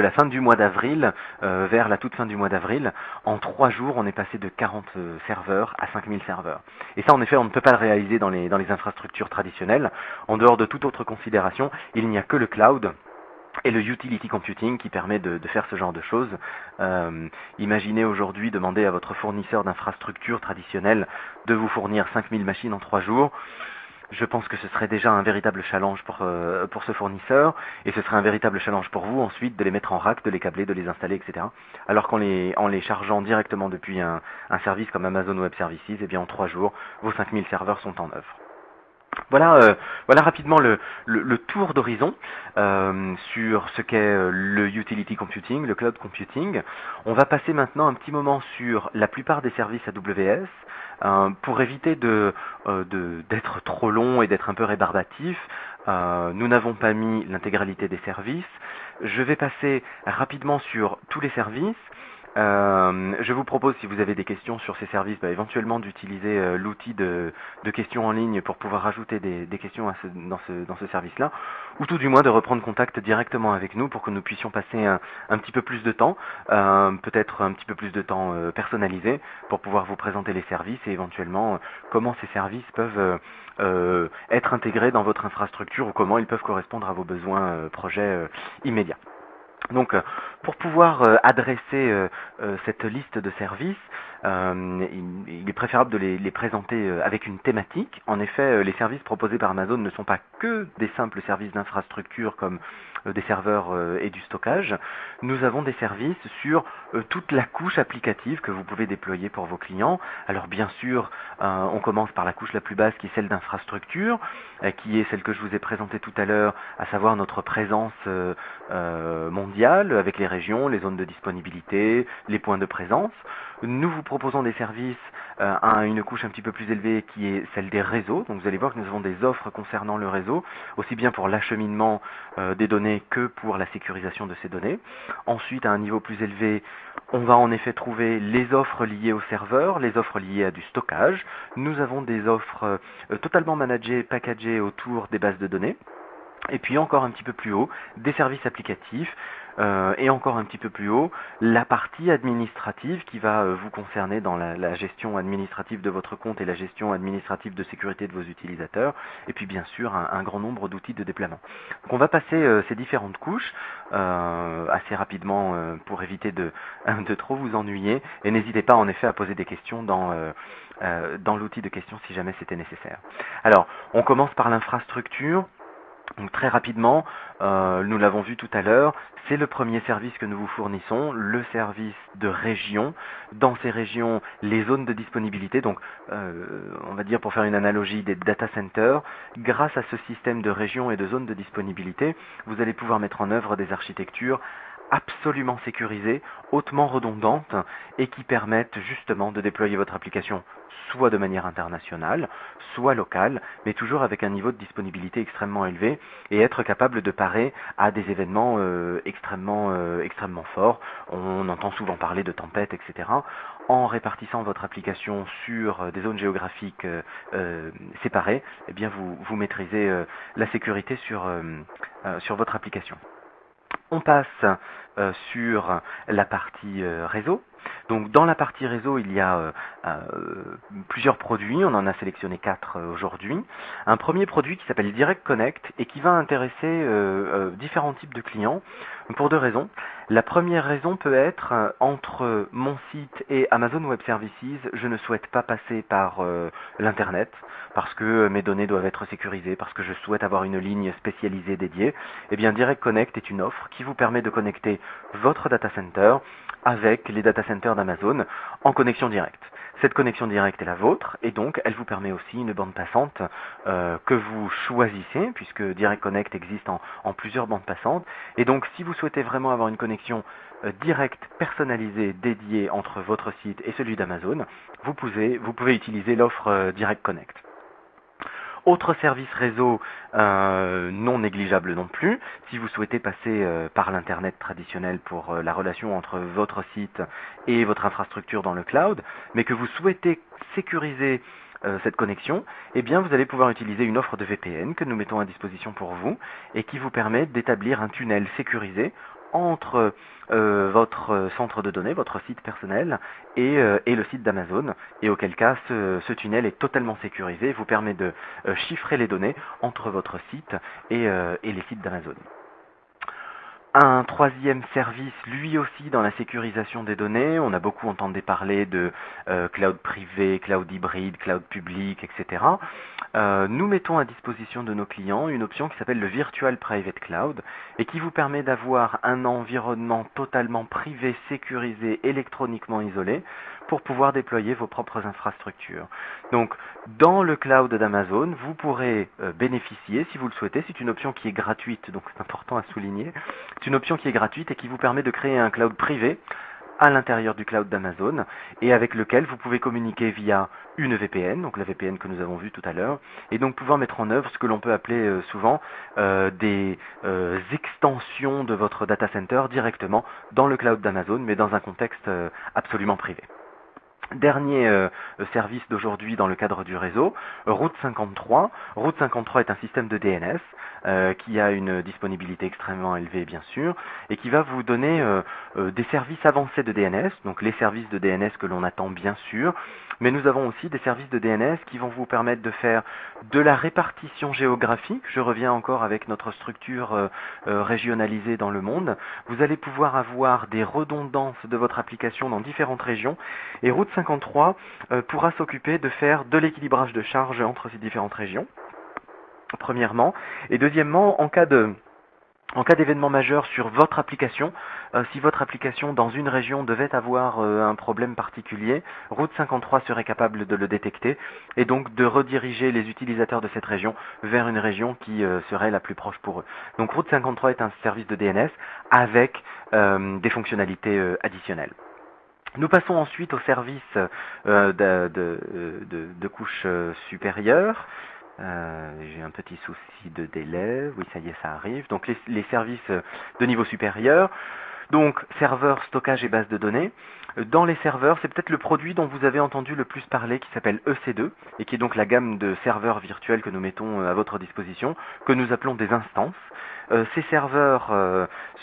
la fin du mois d'avril vers la toute fin du mois d'avril, en 3 jours, on est passé de 40 serveurs à 5000 serveurs. Et ça, en effet, on ne peut pas le réaliser dans les infrastructures traditionnelles. En dehors de toute autre considération, il n'y a que le cloud et le utility computing qui permet de faire ce genre de choses. Imaginez aujourd'hui demander à votre fournisseur d'infrastructures traditionnelles de vous fournir 5000 machines en 3 jours. Je pense que ce serait déjà un véritable challenge pour ce fournisseur, et ce serait un véritable challenge pour vous ensuite de les mettre en rack, de les câbler, de les installer, etc. Alors qu'en les chargeant directement depuis un service comme Amazon Web Services, eh bien en 3 jours, vos 5000 serveurs sont en œuvre. Voilà rapidement le tour d'horizon sur ce qu'est le utility computing, le cloud computing. On va passer maintenant un petit moment sur la plupart des services AWS pour éviter d'être trop long et d'être un peu rébarbatif. Nous n'avons pas mis l'intégralité des services. Je vais passer rapidement sur tous les services. Je vous propose, si vous avez des questions sur ces services, éventuellement d'utiliser l'outil de questions en ligne pour pouvoir rajouter des questions dans ce service-là, ou tout du moins de reprendre contact directement avec nous pour que nous puissions passer un petit peu plus de temps, peut-être un petit peu plus de temps personnalisé, pour pouvoir vous présenter les services et éventuellement comment ces services peuvent être intégrés dans votre infrastructure ou comment ils peuvent correspondre à vos besoins projets immédiats. Donc, pour pouvoir adresser cette liste de services, il est préférable de les présenter avec une thématique. En effet, les services proposés par Amazon ne sont pas que des simples services d'infrastructure comme des serveurs et du stockage. Nous avons des services sur toute la couche applicative que vous pouvez déployer pour vos clients. Alors bien sûr, on commence par la couche la plus basse qui est celle d'infrastructure, qui est celle que je vous ai présentée tout à l'heure, à savoir notre présence mondiale avec les régions, les zones de disponibilité, les points de présence. Nous vous proposons des services à une couche un petit peu plus élevée qui est celle des réseaux. Donc vous allez voir que nous avons des offres concernant le réseau, aussi bien pour l'acheminement des données que pour la sécurisation de ces données. Ensuite, à un niveau plus élevé, on va en effet trouver les offres liées aux serveurs, les offres liées à du stockage. Nous avons des offres totalement managées, packagées autour des bases de données. Et puis encore un petit peu plus haut, des services applicatifs, et encore un petit peu plus haut, la partie administrative qui va vous concerner dans la gestion administrative de votre compte et la gestion administrative de sécurité de vos utilisateurs, et puis bien sûr un grand nombre d'outils de déploiement. Donc on va passer ces différentes couches assez rapidement pour éviter de trop vous ennuyer, et n'hésitez pas en effet à poser des questions dans l'outil de questions si jamais c'était nécessaire. Alors, on commence par l'infrastructure. Donc très rapidement, nous l'avons vu tout à l'heure, c'est le premier service que nous vous fournissons, le service de région. Dans ces régions, les zones de disponibilité, donc on va dire pour faire une analogie des data centers, grâce à ce système de régions et de zones de disponibilité, vous allez pouvoir mettre en œuvre des architectures absolument sécurisées, hautement redondantes et qui permettent justement de déployer votre application soit de manière internationale, soit locale, mais toujours avec un niveau de disponibilité extrêmement élevé et être capable de parer à des événements extrêmement forts. On entend souvent parler de tempêtes, etc. En répartissant votre application sur des zones géographiques séparées, eh bien vous maîtrisez la sécurité sur votre application. On passe sur la partie réseau. Donc dans la partie réseau, il y a plusieurs produits, on en a sélectionné 4 aujourd'hui. Un premier produit qui s'appelle Direct Connect et qui va intéresser différents types de clients pour 2 raisons. La première raison peut être entre mon site et Amazon Web Services, je ne souhaite pas passer par l'internet parce que mes données doivent être sécurisées, parce que je souhaite avoir une ligne spécialisée dédiée. Eh bien Direct Connect est une offre qui vous permet de connecter votre data center avec les data centers d'Amazon en connexion directe. Cette connexion directe est la vôtre et donc elle vous permet aussi une bande passante que vous choisissez puisque Direct Connect existe en plusieurs bandes passantes. Et donc si vous souhaitez vraiment avoir une connexion directe, personnalisée, dédiée entre votre site et celui d'Amazon, vous pouvez utiliser l'offre Direct Connect. Autre service réseau non négligeable non plus, si vous souhaitez passer par l'Internet traditionnel pour la relation entre votre site et votre infrastructure dans le cloud, mais que vous souhaitez sécuriser cette connexion, eh bien vous allez pouvoir utiliser une offre de VPN que nous mettons à disposition pour vous et qui vous permet d'établir un tunnel sécurisé entre votre centre de données, votre site personnel et le site d'Amazon, et auquel cas ce tunnel est totalement sécurisé et vous permet de chiffrer les données entre votre site et les sites d'Amazon. Un troisième service, lui aussi dans la sécurisation des données. On a beaucoup entendu parler de cloud privé, cloud hybride, cloud public, etc. Nous mettons à disposition de nos clients une option qui s'appelle le Virtual Private Cloud et qui vous permet d'avoir un environnement totalement privé, sécurisé, électroniquement isolé pour pouvoir déployer vos propres infrastructures. Donc, dans le cloud d'Amazon, vous pourrez bénéficier, si vous le souhaitez, c'est une option qui est gratuite, donc c'est important à souligner, c'est une option qui est gratuite et qui vous permet de créer un cloud privé à l'intérieur du cloud d'Amazon et avec lequel vous pouvez communiquer via une VPN, donc la VPN que nous avons vue tout à l'heure, et donc pouvoir mettre en œuvre ce que l'on peut appeler souvent des extensions de votre data center directement dans le cloud d'Amazon, mais dans un contexte absolument privé. Dernier service d'aujourd'hui dans le cadre du réseau, Route 53. Route 53 est un système de DNS qui a une disponibilité extrêmement élevée bien sûr et qui va vous donner des services avancés de DNS, donc les services de DNS que l'on attend bien sûr, mais nous avons aussi des services de DNS qui vont vous permettre de faire de la répartition géographique. Je reviens encore avec notre structure régionalisée dans le monde. Vous allez pouvoir avoir des redondances de votre application dans différentes régions et Route 53 pourra s'occuper de faire de l'équilibrage de charges entre ces différentes régions, premièrement. Et deuxièmement, en cas d'événement majeur sur votre application, si votre application dans une région devait avoir un problème particulier, Route 53 serait capable de le détecter et donc de rediriger les utilisateurs de cette région vers une région qui serait la plus proche pour eux. Donc Route 53 est un service de DNS avec des fonctionnalités additionnelles. Nous passons ensuite au service de couche supérieure. J'ai un petit souci de délai. Oui, ça y est, ça arrive. Donc les services de niveau supérieur. Donc serveur, stockage et base de données. Dans les serveurs, c'est peut-être le produit dont vous avez entendu le plus parler qui s'appelle EC2 et qui est donc la gamme de serveurs virtuels que nous mettons à votre disposition, que nous appelons des instances. Ces serveurs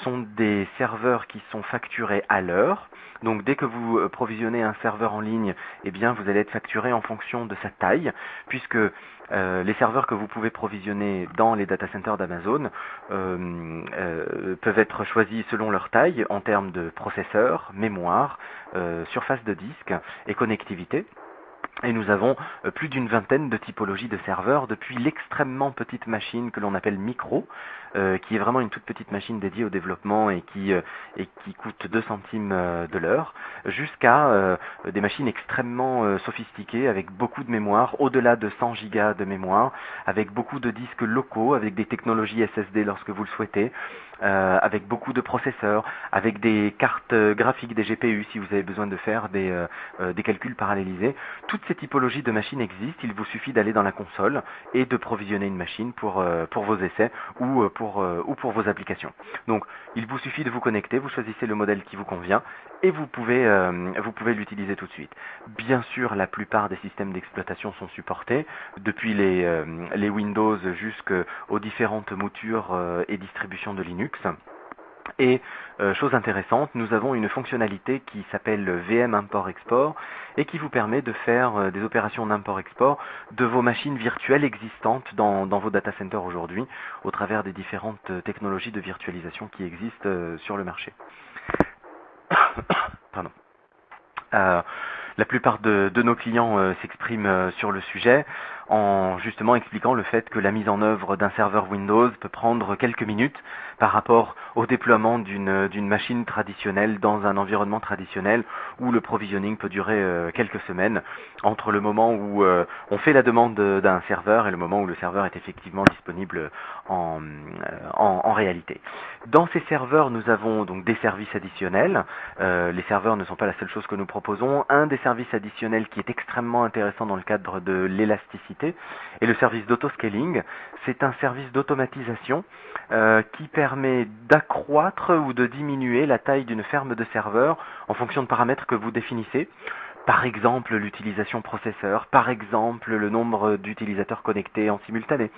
sont des serveurs qui sont facturés à l'heure. Donc dès que vous provisionnez un serveur en ligne, eh bien vous allez être facturé en fonction de sa taille, puisque les serveurs que vous pouvez provisionner dans les data centers d'Amazon peuvent être choisis selon leur taille en termes de processeur, mémoire, surface de disque et connectivité. Et nous avons plus d'une vingtaine de typologies de serveurs, depuis l'extrêmement petite machine que l'on appelle micro, qui est vraiment une toute petite machine dédiée au développement et qui coûte 2 centimes de l'heure, jusqu'à des machines extrêmement sophistiquées avec beaucoup de mémoire, au-delà de 100 gigas de mémoire, avec beaucoup de disques locaux, avec des technologies SSD lorsque vous le souhaitez, avec beaucoup de processeurs, avec des cartes graphiques, des GPU si vous avez besoin de faire des calculs parallélisés. Toutes ces typologies de machines existent, il vous suffit d'aller dans la console et de provisionner une machine pour vos essais ou pour vos applications. Donc il vous suffit de vous connecter, vous choisissez le modèle qui vous convient et vous pouvez l'utiliser tout de suite. Bien sûr, la plupart des systèmes d'exploitation sont supportés, depuis les Windows jusqu'aux différentes moutures et distributions de Linux. Et chose intéressante, nous avons une fonctionnalité qui s'appelle VM Import-Export et qui vous permet de faire des opérations d'import-export de vos machines virtuelles existantes dans vos data centers aujourd'hui au travers des différentes technologies de virtualisation qui existent sur le marché. Pardon. La plupart de nos clients s'expriment sur le sujet en justement expliquant le fait que la mise en œuvre d'un serveur Windows peut prendre quelques minutes par rapport au déploiement d'une machine traditionnelle dans un environnement traditionnel où le provisioning peut durer quelques semaines entre le moment où on fait la demande d'un serveur et le moment où le serveur est effectivement disponible en réalité. Dans ces serveurs, nous avons donc des services additionnels. Les serveurs ne sont pas la seule chose que nous proposons. Un des services additionnels qui est extrêmement intéressant dans le cadre de l'élasticité est le service d'autoscaling. C'est un service d'automatisation qui permet d'accroître ou de diminuer la taille d'une ferme de serveurs en fonction de paramètres que vous définissez. Par exemple, l'utilisation processeur, par exemple, le nombre d'utilisateurs connectés en simultané.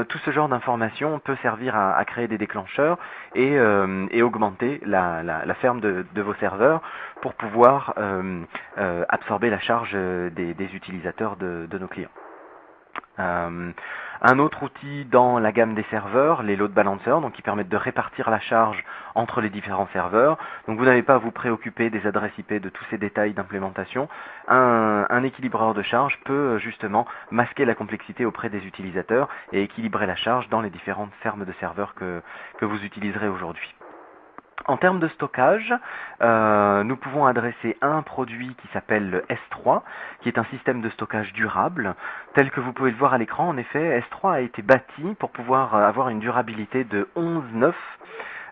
Tout ce genre d'informations peut servir à créer des déclencheurs et augmenter la ferme de vos serveurs pour pouvoir absorber la charge des utilisateurs de nos clients. Un autre outil dans la gamme des serveurs, les load balancers, donc qui permettent de répartir la charge entre les différents serveurs. Donc vous n'avez pas à vous préoccuper des adresses IP, de tous ces détails d'implémentation. Un équilibreur de charge peut justement masquer la complexité auprès des utilisateurs et équilibrer la charge dans les différentes fermes de serveurs que vous utiliserez aujourd'hui. En termes de stockage, nous pouvons adresser un produit qui s'appelle le S3, qui est un système de stockage durable. Tel que vous pouvez le voir à l'écran, en effet, S3 a été bâti pour pouvoir avoir une durabilité de 11,9,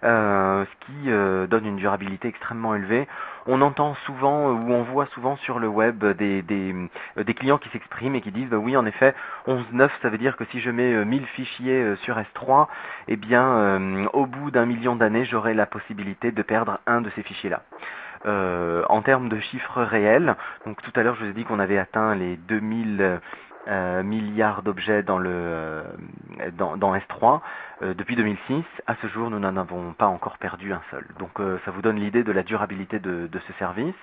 ce qui donne une durabilité extrêmement élevée. On entend souvent ou on voit souvent sur le web des clients qui s'expriment et qui disent oui, en effet, 11,9, ça veut dire que si je mets 1000 fichiers sur S3, eh bien au bout d'1 million d'années, j'aurai la possibilité de perdre un de ces fichiers-là. En termes de chiffres réels, donc tout à l'heure je vous ai dit qu'on avait atteint les 2000 milliards d'objets dans S3 depuis 2006. À ce jour, nous n'en avons pas encore perdu un seul. Donc ça vous donne l'idée de la durabilité de ce service.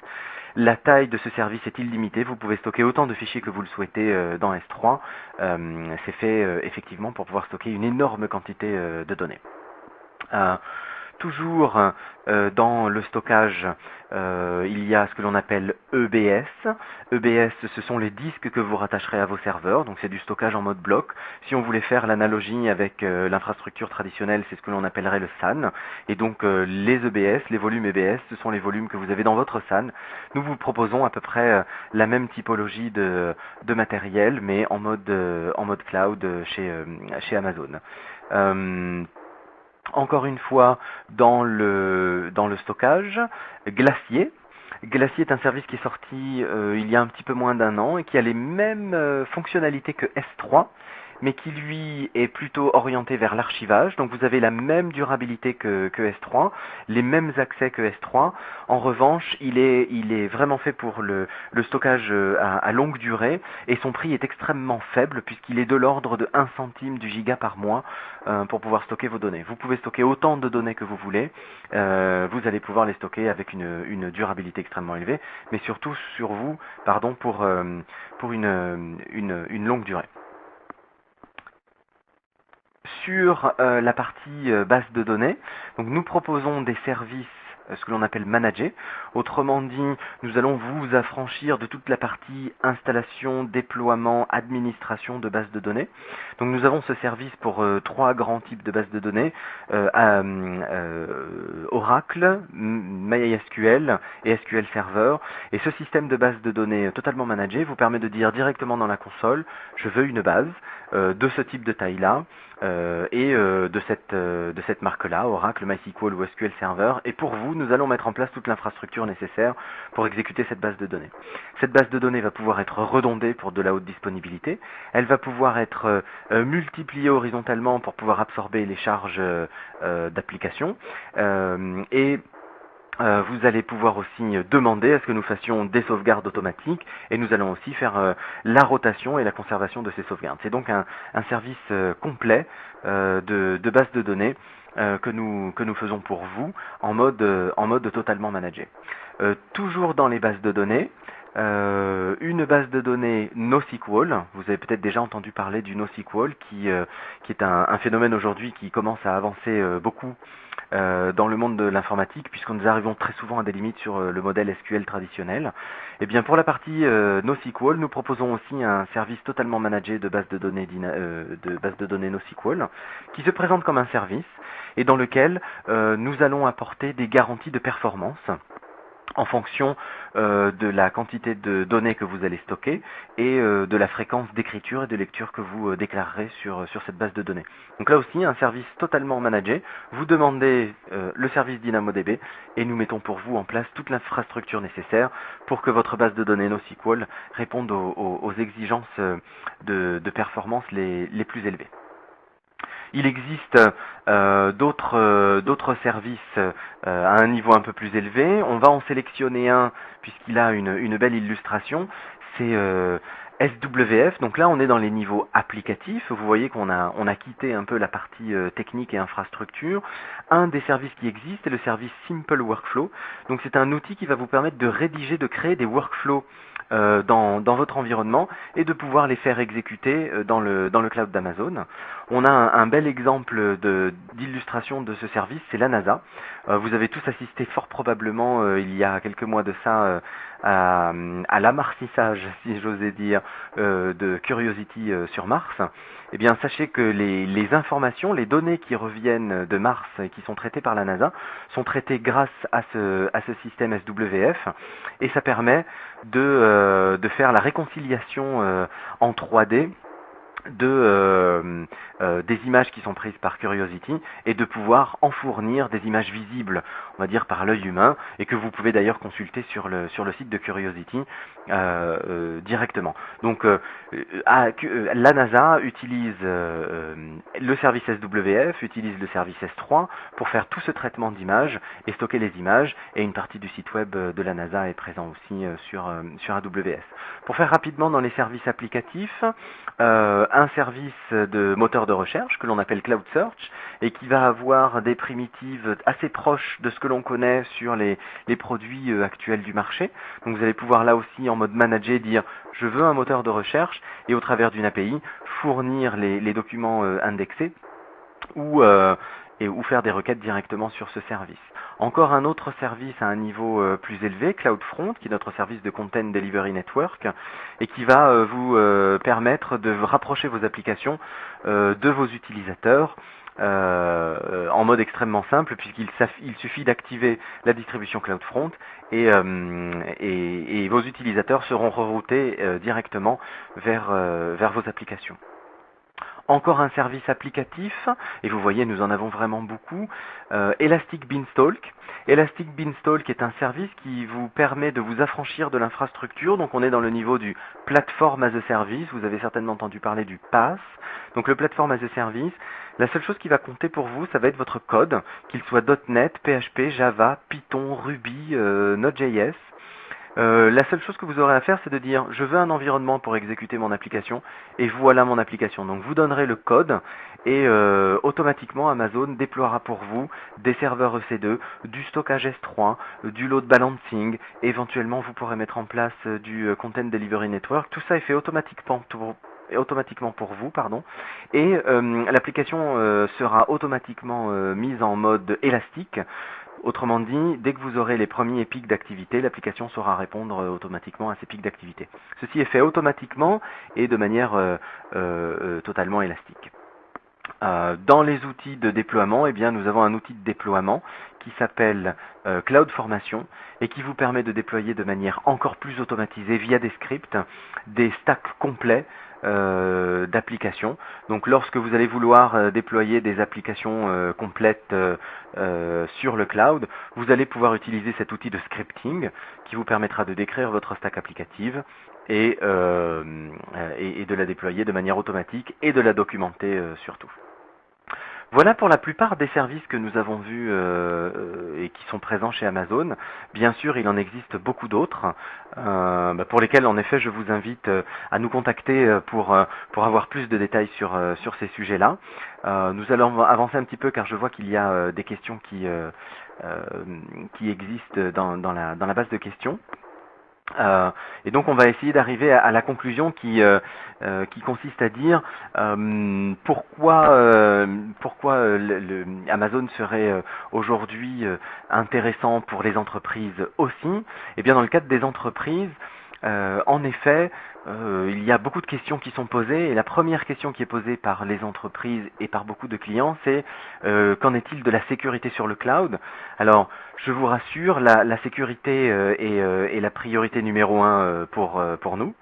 La taille de ce service est illimitée. Vous pouvez stocker autant de fichiers que vous le souhaitez dans S3. C'est fait effectivement pour pouvoir stocker une énorme quantité de données. Toujours dans le stockage, il y a ce que l'on appelle EBS. EBS, ce sont les disques que vous rattacherez à vos serveurs, donc c'est du stockage en mode bloc. Si on voulait faire l'analogie avec l'infrastructure traditionnelle, c'est ce que l'on appellerait le SAN. Et donc les EBS, les volumes EBS, ce sont les volumes que vous avez dans votre SAN. Nous vous proposons à peu près la même typologie de matériel, mais en mode cloud chez Amazon. Encore une fois, dans le stockage, Glacier. Glacier est un service qui est sorti il y a un petit peu moins d'un an et qui a les mêmes fonctionnalités que S3, mais qui lui est plutôt orienté vers l'archivage. Donc vous avez la même durabilité que S3, les mêmes accès que S3. En revanche, il est vraiment fait pour le stockage à longue durée et son prix est extrêmement faible puisqu'il est de l'ordre de 1 centime du giga par mois pour pouvoir stocker vos données. Vous pouvez stocker autant de données que vous voulez. Vous allez pouvoir les stocker avec une durabilité extrêmement élevée, mais surtout pour une longue durée. Sur la partie base de données, donc nous proposons des services, ce que l'on appelle managés. Autrement dit, nous allons vous affranchir de toute la partie installation, déploiement, administration de bases de données. Donc nous avons ce service pour 3 grands types de bases de données, Oracle, MySQL et SQL Server. Et ce système de base de données totalement managé vous permet de dire directement dans la console, je veux une base de ce type de taille-là, et de cette marque-là, Oracle, MySQL ou SQL Server. Et pour vous, nous allons mettre en place toute l'infrastructure nécessaire pour exécuter cette base de données. Cette base de données va pouvoir être redondée pour de la haute disponibilité. Elle va pouvoir être multipliée horizontalement pour pouvoir absorber les charges d'application. Vous allez pouvoir aussi demander à ce que nous fassions des sauvegardes automatiques et nous allons aussi faire la rotation et la conservation de ces sauvegardes. C'est donc un service complet de base de données que nous faisons pour vous en mode totalement managé. Toujours dans les bases de données, une base de données NoSQL. Vous avez peut-être déjà entendu parler du NoSQL qui est un phénomène aujourd'hui qui commence à avancer beaucoup dans le monde de l'informatique, puisque nous arrivons très souvent à des limites sur le modèle SQL traditionnel. Et bien pour la partie NoSQL, nous proposons aussi un service totalement managé de base de données NoSQL, qui se présente comme un service et dans lequel nous allons apporter des garanties de performance en fonction de la quantité de données que vous allez stocker et de la fréquence d'écriture et de lecture que vous déclarerez sur cette base de données. Donc là aussi, un service totalement managé. Vous demandez le service DynamoDB et nous mettons pour vous en place toute l'infrastructure nécessaire pour que votre base de données NoSQL réponde aux exigences de performance les plus élevées. Il existe d'autres services à un niveau un peu plus élevé. On va en sélectionner un puisqu'il a une belle illustration. C'est SWF, donc là on est dans les niveaux applicatifs, vous voyez on a quitté un peu la partie technique et infrastructure. Un des services qui existe est le service Simple Workflow, donc c'est un outil qui va vous permettre de rédiger, de créer des workflows dans votre environnement et de pouvoir les faire exécuter dans le cloud d'Amazon. On a un bel exemple d'illustration de ce service, c'est la NASA. Vous avez tous assisté fort probablement il y a quelques mois de ça à l'amarcissage, si j'osais dire, de Curiosity sur Mars. Eh bien, sachez que les informations, les données qui reviennent de Mars et qui sont traitées par la NASA sont traitées grâce à ce système SWF et ça permet de faire la réconciliation en 3D des images qui sont prises par Curiosity et de pouvoir en fournir des images visibles, on va dire par l'œil humain, et que vous pouvez d'ailleurs consulter sur le site de Curiosity directement. Donc la NASA utilise le service SWF, utilise le service S3 pour faire tout ce traitement d'images et stocker les images, et une partie du site web de la NASA est présent aussi sur AWS. Pour faire rapidement dans les services applicatifs, un service de moteur de recherche que l'on appelle Cloud Search et qui va avoir des primitives assez proches de ce que l'on connaît sur les produits actuels du marché. Donc vous allez pouvoir là aussi en mode manager dire je veux un moteur de recherche et au travers d'une API fournir les documents indexés ou faire des requêtes directement sur ce service. Encore un autre service à un niveau plus élevé, CloudFront, qui est notre service de Content Delivery Network, et qui va vous permettre de rapprocher vos applications de vos utilisateurs en mode extrêmement simple, puisqu'il suffit d'activer la distribution CloudFront et vos utilisateurs seront reroutés directement vers vos applications. Encore un service applicatif, et vous voyez nous en avons vraiment beaucoup, Elastic Beanstalk. Elastic Beanstalk est un service qui vous permet de vous affranchir de l'infrastructure, donc on est dans le niveau du Platform as a Service, vous avez certainement entendu parler du PaaS. Donc le Platform as a Service, la seule chose qui va compter pour vous, ça va être votre code, qu'il soit .NET, PHP, Java, Python, Ruby, Node.js. La seule chose que vous aurez à faire, c'est de dire je veux un environnement pour exécuter mon application et voilà mon application. Donc vous donnerez le code et automatiquement Amazon déploiera pour vous des serveurs EC2, du stockage S3, du load balancing, éventuellement vous pourrez mettre en place du Content Delivery Network. Tout ça est fait automatiquement pour vous, et l'application sera automatiquement mise en mode élastique. Autrement dit, dès que vous aurez les premiers pics d'activité, l'application saura répondre automatiquement à ces pics d'activité. Ceci est fait automatiquement et de manière totalement élastique. Dans les outils de déploiement, eh bien, nous avons un outil de déploiement qui s'appelle CloudFormation et qui vous permet de déployer de manière encore plus automatisée via des scripts des stacks complets d'applications. Donc lorsque vous allez vouloir déployer des applications complètes sur le cloud, vous allez pouvoir utiliser cet outil de scripting qui vous permettra de décrire votre stack applicative et de la déployer de manière automatique et de la documenter surtout. Voilà pour la plupart des services que nous avons vus et qui sont présents chez Amazon. Bien sûr, il en existe beaucoup d'autres pour lesquels, en effet, je vous invite à nous contacter pour avoir plus de détails sur ces sujets-là. Nous allons avancer un petit peu car je vois qu'il y a des questions qui existent dans la base de questions. Et donc on va essayer d'arriver à la conclusion qui consiste à dire pourquoi Amazon serait aujourd'hui intéressant pour les entreprises aussi. Et bien dans le cadre des entreprises, en effet, il y a beaucoup de questions qui sont posées et la première question qui est posée par les entreprises et par beaucoup de clients, c'est qu'en est-il de la sécurité sur le cloud? Alors, je vous rassure, la sécurité est la priorité numéro 1 pour nous.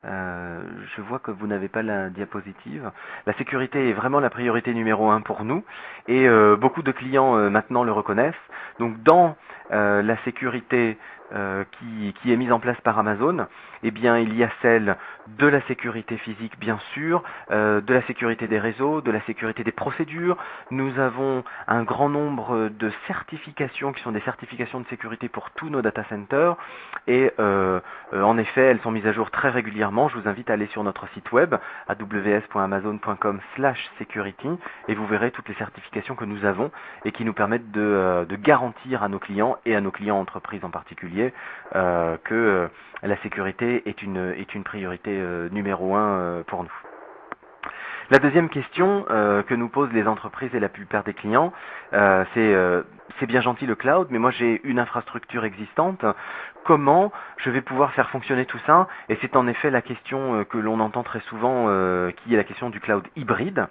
Je vois que vous n'avez pas la diapositive. La sécurité est vraiment la priorité numéro 1 pour nous et beaucoup de clients maintenant le reconnaissent. Donc dans la sécurité qui est mise en place par Amazon, eh bien il y a celle de la sécurité physique bien sûr, de la sécurité des réseaux, de la sécurité des procédures. Nous avons un grand nombre de certifications qui sont des certifications de sécurité pour tous nos data centers et en effet elles sont mises à jour très régulièrement. Je vous invite à aller sur notre site web aws.amazon.com/security et vous verrez toutes les certifications que nous avons et qui nous permettent de garantir à nos clients et à nos clients entreprises en particulier que la sécurité est une priorité numéro 1 pour nous. La deuxième question que nous posent les entreprises et la plupart des clients, c'est bien gentil le cloud, mais moi j'ai une infrastructure existante. Comment je vais pouvoir faire fonctionner tout ça? Et c'est en effet la question que l'on entend très souvent, qui est la question du cloud hybride.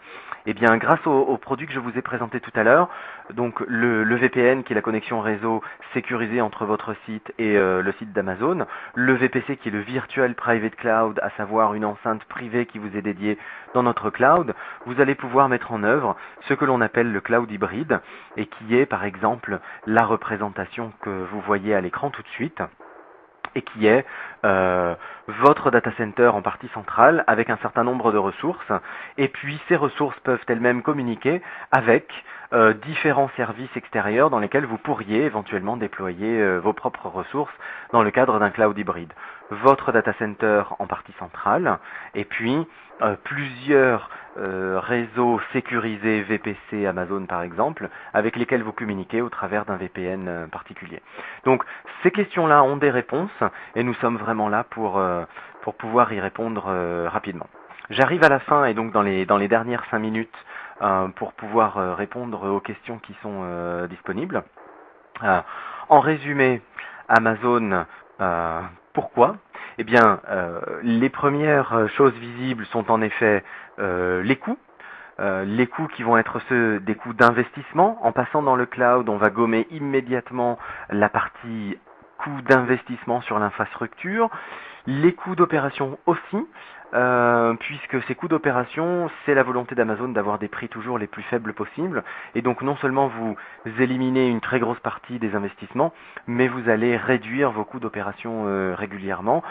Eh bien, grâce au produit que je vous ai présenté tout à l'heure, donc le VPN qui est la connexion réseau sécurisée entre votre site et le site d'Amazon, le VPC qui est le Virtual Private Cloud, à savoir une enceinte privée qui vous est dédiée dans notre cloud, vous allez pouvoir mettre en œuvre ce que l'on appelle le cloud hybride et qui est par exemple la représentation que vous voyez à l'écran tout de suite et qui est votre data center en partie centrale avec un certain nombre de ressources et puis ces ressources peuvent elles-mêmes communiquer avec différents services extérieurs dans lesquels vous pourriez éventuellement déployer vos propres ressources dans le cadre d'un cloud hybride. Votre data center en partie centrale et puis plusieurs réseaux sécurisés VPC Amazon par exemple avec lesquels vous communiquez au travers d'un VPN particulier. Donc ces questions-là ont des réponses et nous sommes vraiment là pour pouvoir y répondre rapidement. J'arrive à la fin et donc dans les dernières 5 minutes pour pouvoir répondre aux questions qui sont disponibles. En résumé, Amazon, pourquoi? Eh bien, les premières choses visibles sont en effet les coûts. Les coûts qui vont être ceux des coûts d'investissement. En passant dans le cloud, on va gommer immédiatement la partie coûts d'investissement sur l'infrastructure. Les coûts d'opération aussi, puisque ces coûts d'opération, c'est la volonté d'Amazon d'avoir des prix toujours les plus faibles possibles. Et donc non seulement vous éliminez une très grosse partie des investissements, mais vous allez réduire vos coûts d'opération régulièrement.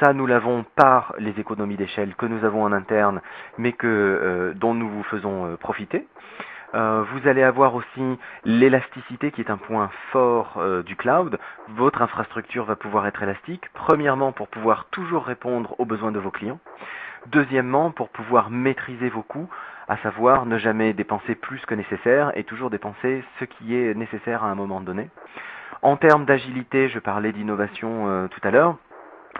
Ça, nous l'avons par les économies d'échelle que nous avons en interne, mais dont nous vous faisons profiter. Vous allez avoir aussi l'élasticité qui est un point fort du cloud. Votre infrastructure va pouvoir être élastique, premièrement pour pouvoir toujours répondre aux besoins de vos clients, deuxièmement pour pouvoir maîtriser vos coûts, à savoir ne jamais dépenser plus que nécessaire et toujours dépenser ce qui est nécessaire à un moment donné. En termes d'agilité, je parlais d'innovation tout à l'heure.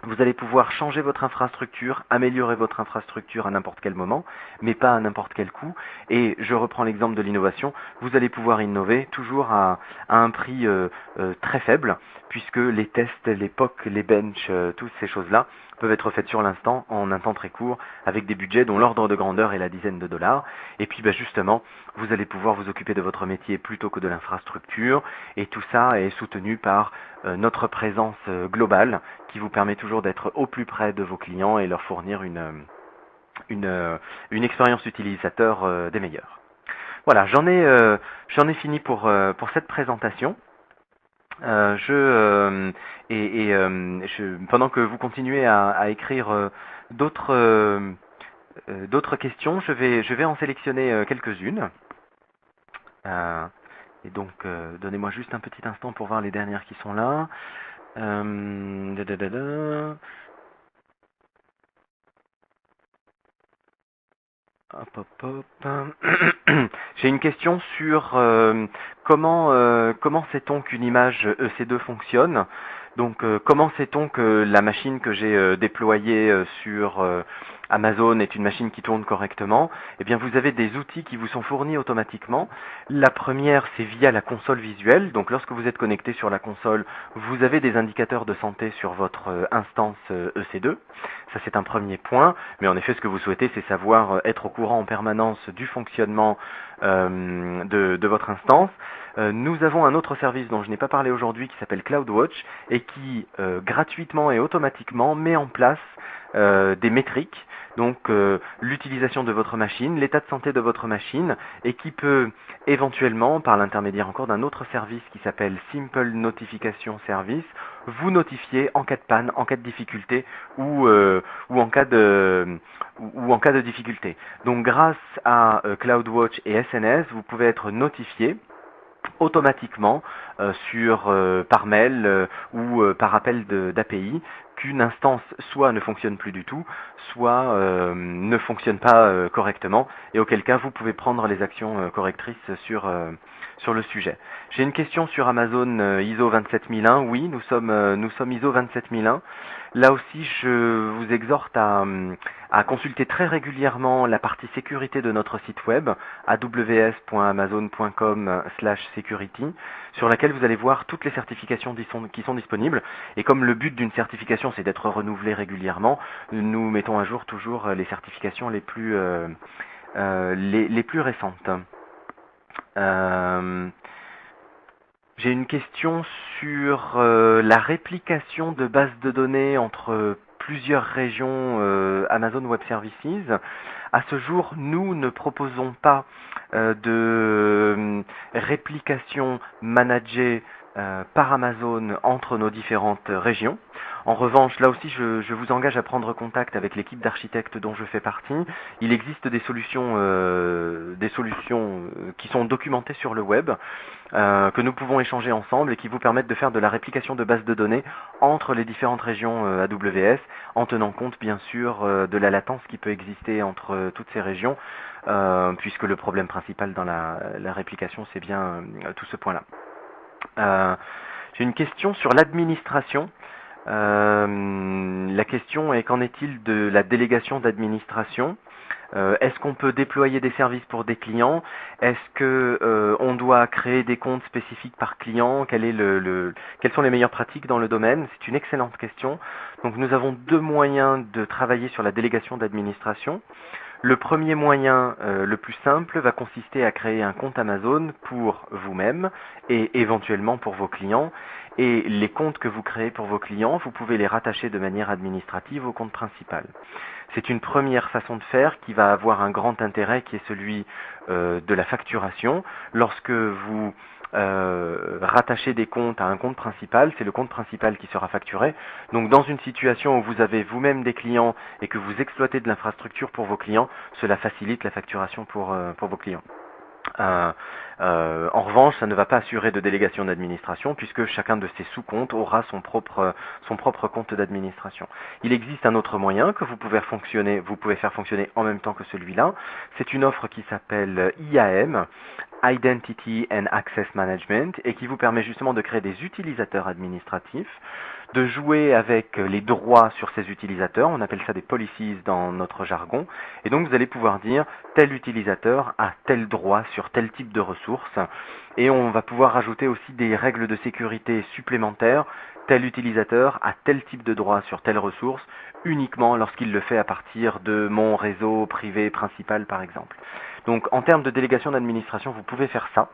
Vous allez pouvoir changer votre infrastructure, améliorer votre infrastructure à n'importe quel moment, mais pas à n'importe quel coût. Et je reprends l'exemple de l'innovation, vous allez pouvoir innover toujours à un prix très faible, puisque les tests, les POC, les benches, toutes ces choses-là peuvent être faites sur l'instant en un temps très court, avec des budgets dont l'ordre de grandeur est la dizaine de dollars. Et puis justement, vous allez pouvoir vous occuper de votre métier plutôt que de l'infrastructure, et tout ça est soutenu par notre présence globale qui vous permet toujours d'être au plus près de vos clients et leur fournir une expérience utilisateur des meilleures. Voilà, j'en ai fini pour cette présentation. Pendant que vous continuez à écrire d'autres questions, je vais en sélectionner quelques-unes. Et donc, donnez-moi juste un petit instant pour voir les dernières qui sont là. Hop, hop, hop. J'ai une question sur comment sait-on qu'une image EC2 fonctionne. Donc, comment sait-on que la machine que j'ai déployée sur Amazon est une machine qui tourne correctement? Eh bien, vous avez des outils qui vous sont fournis automatiquement. La première, c'est via la console visuelle. Donc, lorsque vous êtes connecté sur la console, vous avez des indicateurs de santé sur votre instance EC2. Ça, c'est un premier point. Mais en effet, ce que vous souhaitez, c'est savoir être au courant en permanence du fonctionnement de votre instance. Nous avons un autre service dont je n'ai pas parlé aujourd'hui qui s'appelle CloudWatch et qui gratuitement et automatiquement met en place des métriques, donc l'utilisation de votre machine, l'état de santé de votre machine, et qui peut éventuellement, par l'intermédiaire encore d'un autre service qui s'appelle Simple Notification Service, vous notifier en cas de panne, en cas de difficulté ou en cas de difficulté. Donc grâce à CloudWatch et SNS, vous pouvez être notifié automatiquement par mail ou par appel d'API qu'une instance soit ne fonctionne plus du tout, soit ne fonctionne pas correctement, et auquel cas vous pouvez prendre les actions correctrices sur le sujet. J'ai une question sur Amazon ISO 27001. Oui, nous sommes ISO 27001. Là aussi, je vous exhorte à consulter très régulièrement la partie sécurité de notre site web, aws.amazon.com/security, sur laquelle vous allez voir toutes les certifications qui sont disponibles. Et comme le but d'une certification, c'est d'être renouvelée régulièrement, nous mettons à jour toujours les certifications les plus récentes. J'ai une question sur la réplication de bases de données entre plusieurs régions Amazon Web Services. À ce jour, nous ne proposons pas de réplication managée par Amazon entre nos différentes régions. En revanche, là aussi, je vous engage à prendre contact avec l'équipe d'architectes dont je fais partie. Il existe des solutions qui sont documentées sur le web, que nous pouvons échanger ensemble et qui vous permettent de faire de la réplication de bases de données entre les différentes régions AWS, en tenant compte bien sûr de la latence qui peut exister entre toutes ces régions, puisque le problème principal dans la réplication, c'est bien tout ce point-là. J'ai une question sur l'administration. La question est: qu'en est-il de la délégation d'administration? Est-ce qu'on peut déployer des services pour des clients? Est-ce que on doit créer des comptes spécifiques par client? Quelles sont les meilleures pratiques dans le domaine? C'est une excellente question. Donc nous avons deux moyens de travailler sur la délégation d'administration. Le premier moyen, le plus simple, va consister à créer un compte Amazon pour vous-même et éventuellement pour vos clients. Et les comptes que vous créez pour vos clients, vous pouvez les rattacher de manière administrative au compte principal. C'est une première façon de faire qui va avoir un grand intérêt, qui est celui de la facturation. Lorsque vous rattachez des comptes à un compte principal, c'est le compte principal qui sera facturé. Donc dans une situation où vous avez vous-même des clients et que vous exploitez de l'infrastructure pour vos clients, cela facilite la facturation pour vos clients. En revanche, ça ne va pas assurer de délégation d'administration puisque chacun de ces sous-comptes aura son propre compte d'administration. Il existe un autre moyen que vous pouvez faire fonctionner en même temps que celui-là. C'est une offre qui s'appelle IAM, Identity and Access Management, et qui vous permet justement de créer des utilisateurs administratifs, de jouer avec les droits sur ces utilisateurs, on appelle ça des policies dans notre jargon, et donc vous allez pouvoir dire tel utilisateur a tel droit sur tel type de ressources, et on va pouvoir rajouter aussi des règles de sécurité supplémentaires. Tel utilisateur a tel type de droit sur telle ressource, uniquement lorsqu'il le fait à partir de mon réseau privé principal par exemple. Donc en termes de délégation d'administration, vous pouvez faire ça.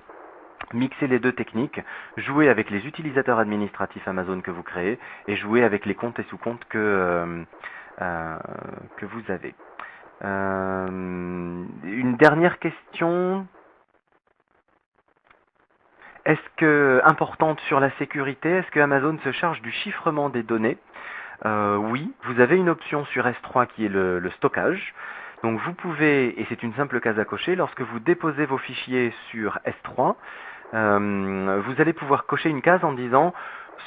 Mixer les deux techniques, jouer avec les utilisateurs administratifs Amazon que vous créez et jouer avec les comptes et sous-comptes que vous avez. Une dernière question. Importante sur la sécurité, est-ce que Amazon se charge du chiffrement des données? Oui, vous avez une option sur S3 qui est le stockage. Donc vous pouvez, et c'est une simple case à cocher, lorsque vous déposez vos fichiers sur S3, vous allez pouvoir cocher une case en disant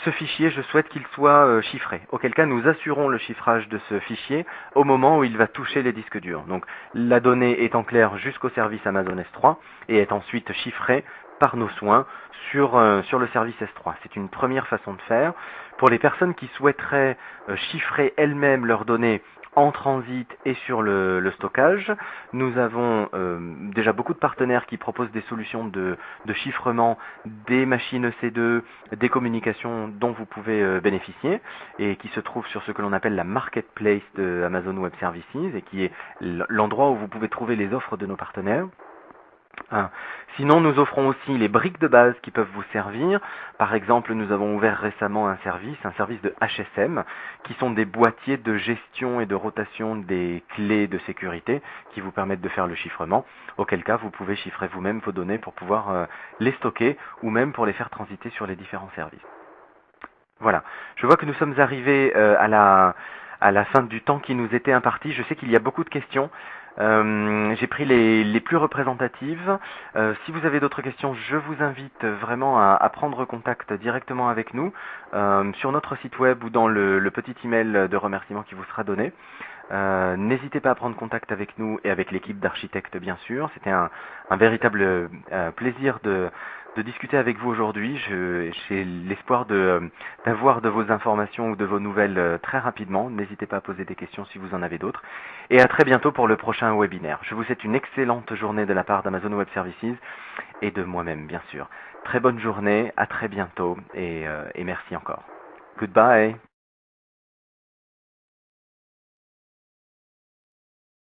ce fichier, je souhaite qu'il soit chiffré. Auquel cas, nous assurons le chiffrage de ce fichier au moment où il va toucher les disques durs. Donc la donnée est en clair jusqu'au service Amazon S3 et est ensuite chiffrée par nos soins sur le service S3. C'est une première façon de faire. Pour les personnes qui souhaiteraient chiffrer elles-mêmes leurs données en transit et sur le stockage, nous avons déjà beaucoup de partenaires qui proposent des solutions de chiffrement des machines EC2, des communications dont vous pouvez bénéficier et qui se trouvent sur ce que l'on appelle la marketplace de Amazon Web Services et qui est l'endroit où vous pouvez trouver les offres de nos partenaires. Hein. Sinon, nous offrons aussi les briques de base qui peuvent vous servir. Par exemple, nous avons ouvert récemment un service de HSM, qui sont des boîtiers de gestion et de rotation des clés de sécurité qui vous permettent de faire le chiffrement. Auquel cas, vous pouvez chiffrer vous-même vos données pour pouvoir les stocker ou même pour les faire transiter sur les différents services. Voilà. Je vois que nous sommes arrivés à la fin du temps qui nous était imparti. Je sais qu'il y a beaucoup de questions. J'ai pris les plus représentatives. Si vous avez d'autres questions, je vous invite vraiment à prendre contact directement avec nous sur notre site web ou dans le petit email de remerciement qui vous sera donné. N'hésitez pas à prendre contact avec nous et avec l'équipe d'architectes, bien sûr. C'était un véritable plaisir de discuter avec vous aujourd'hui. J'ai l'espoir d'avoir de vos informations ou de vos nouvelles très rapidement. N'hésitez pas à poser des questions si vous en avez d'autres. Et à très bientôt pour le prochain webinaire. Je vous souhaite une excellente journée de la part d'Amazon Web Services et de moi-même, bien sûr. Très bonne journée, à très bientôt et merci encore. Goodbye.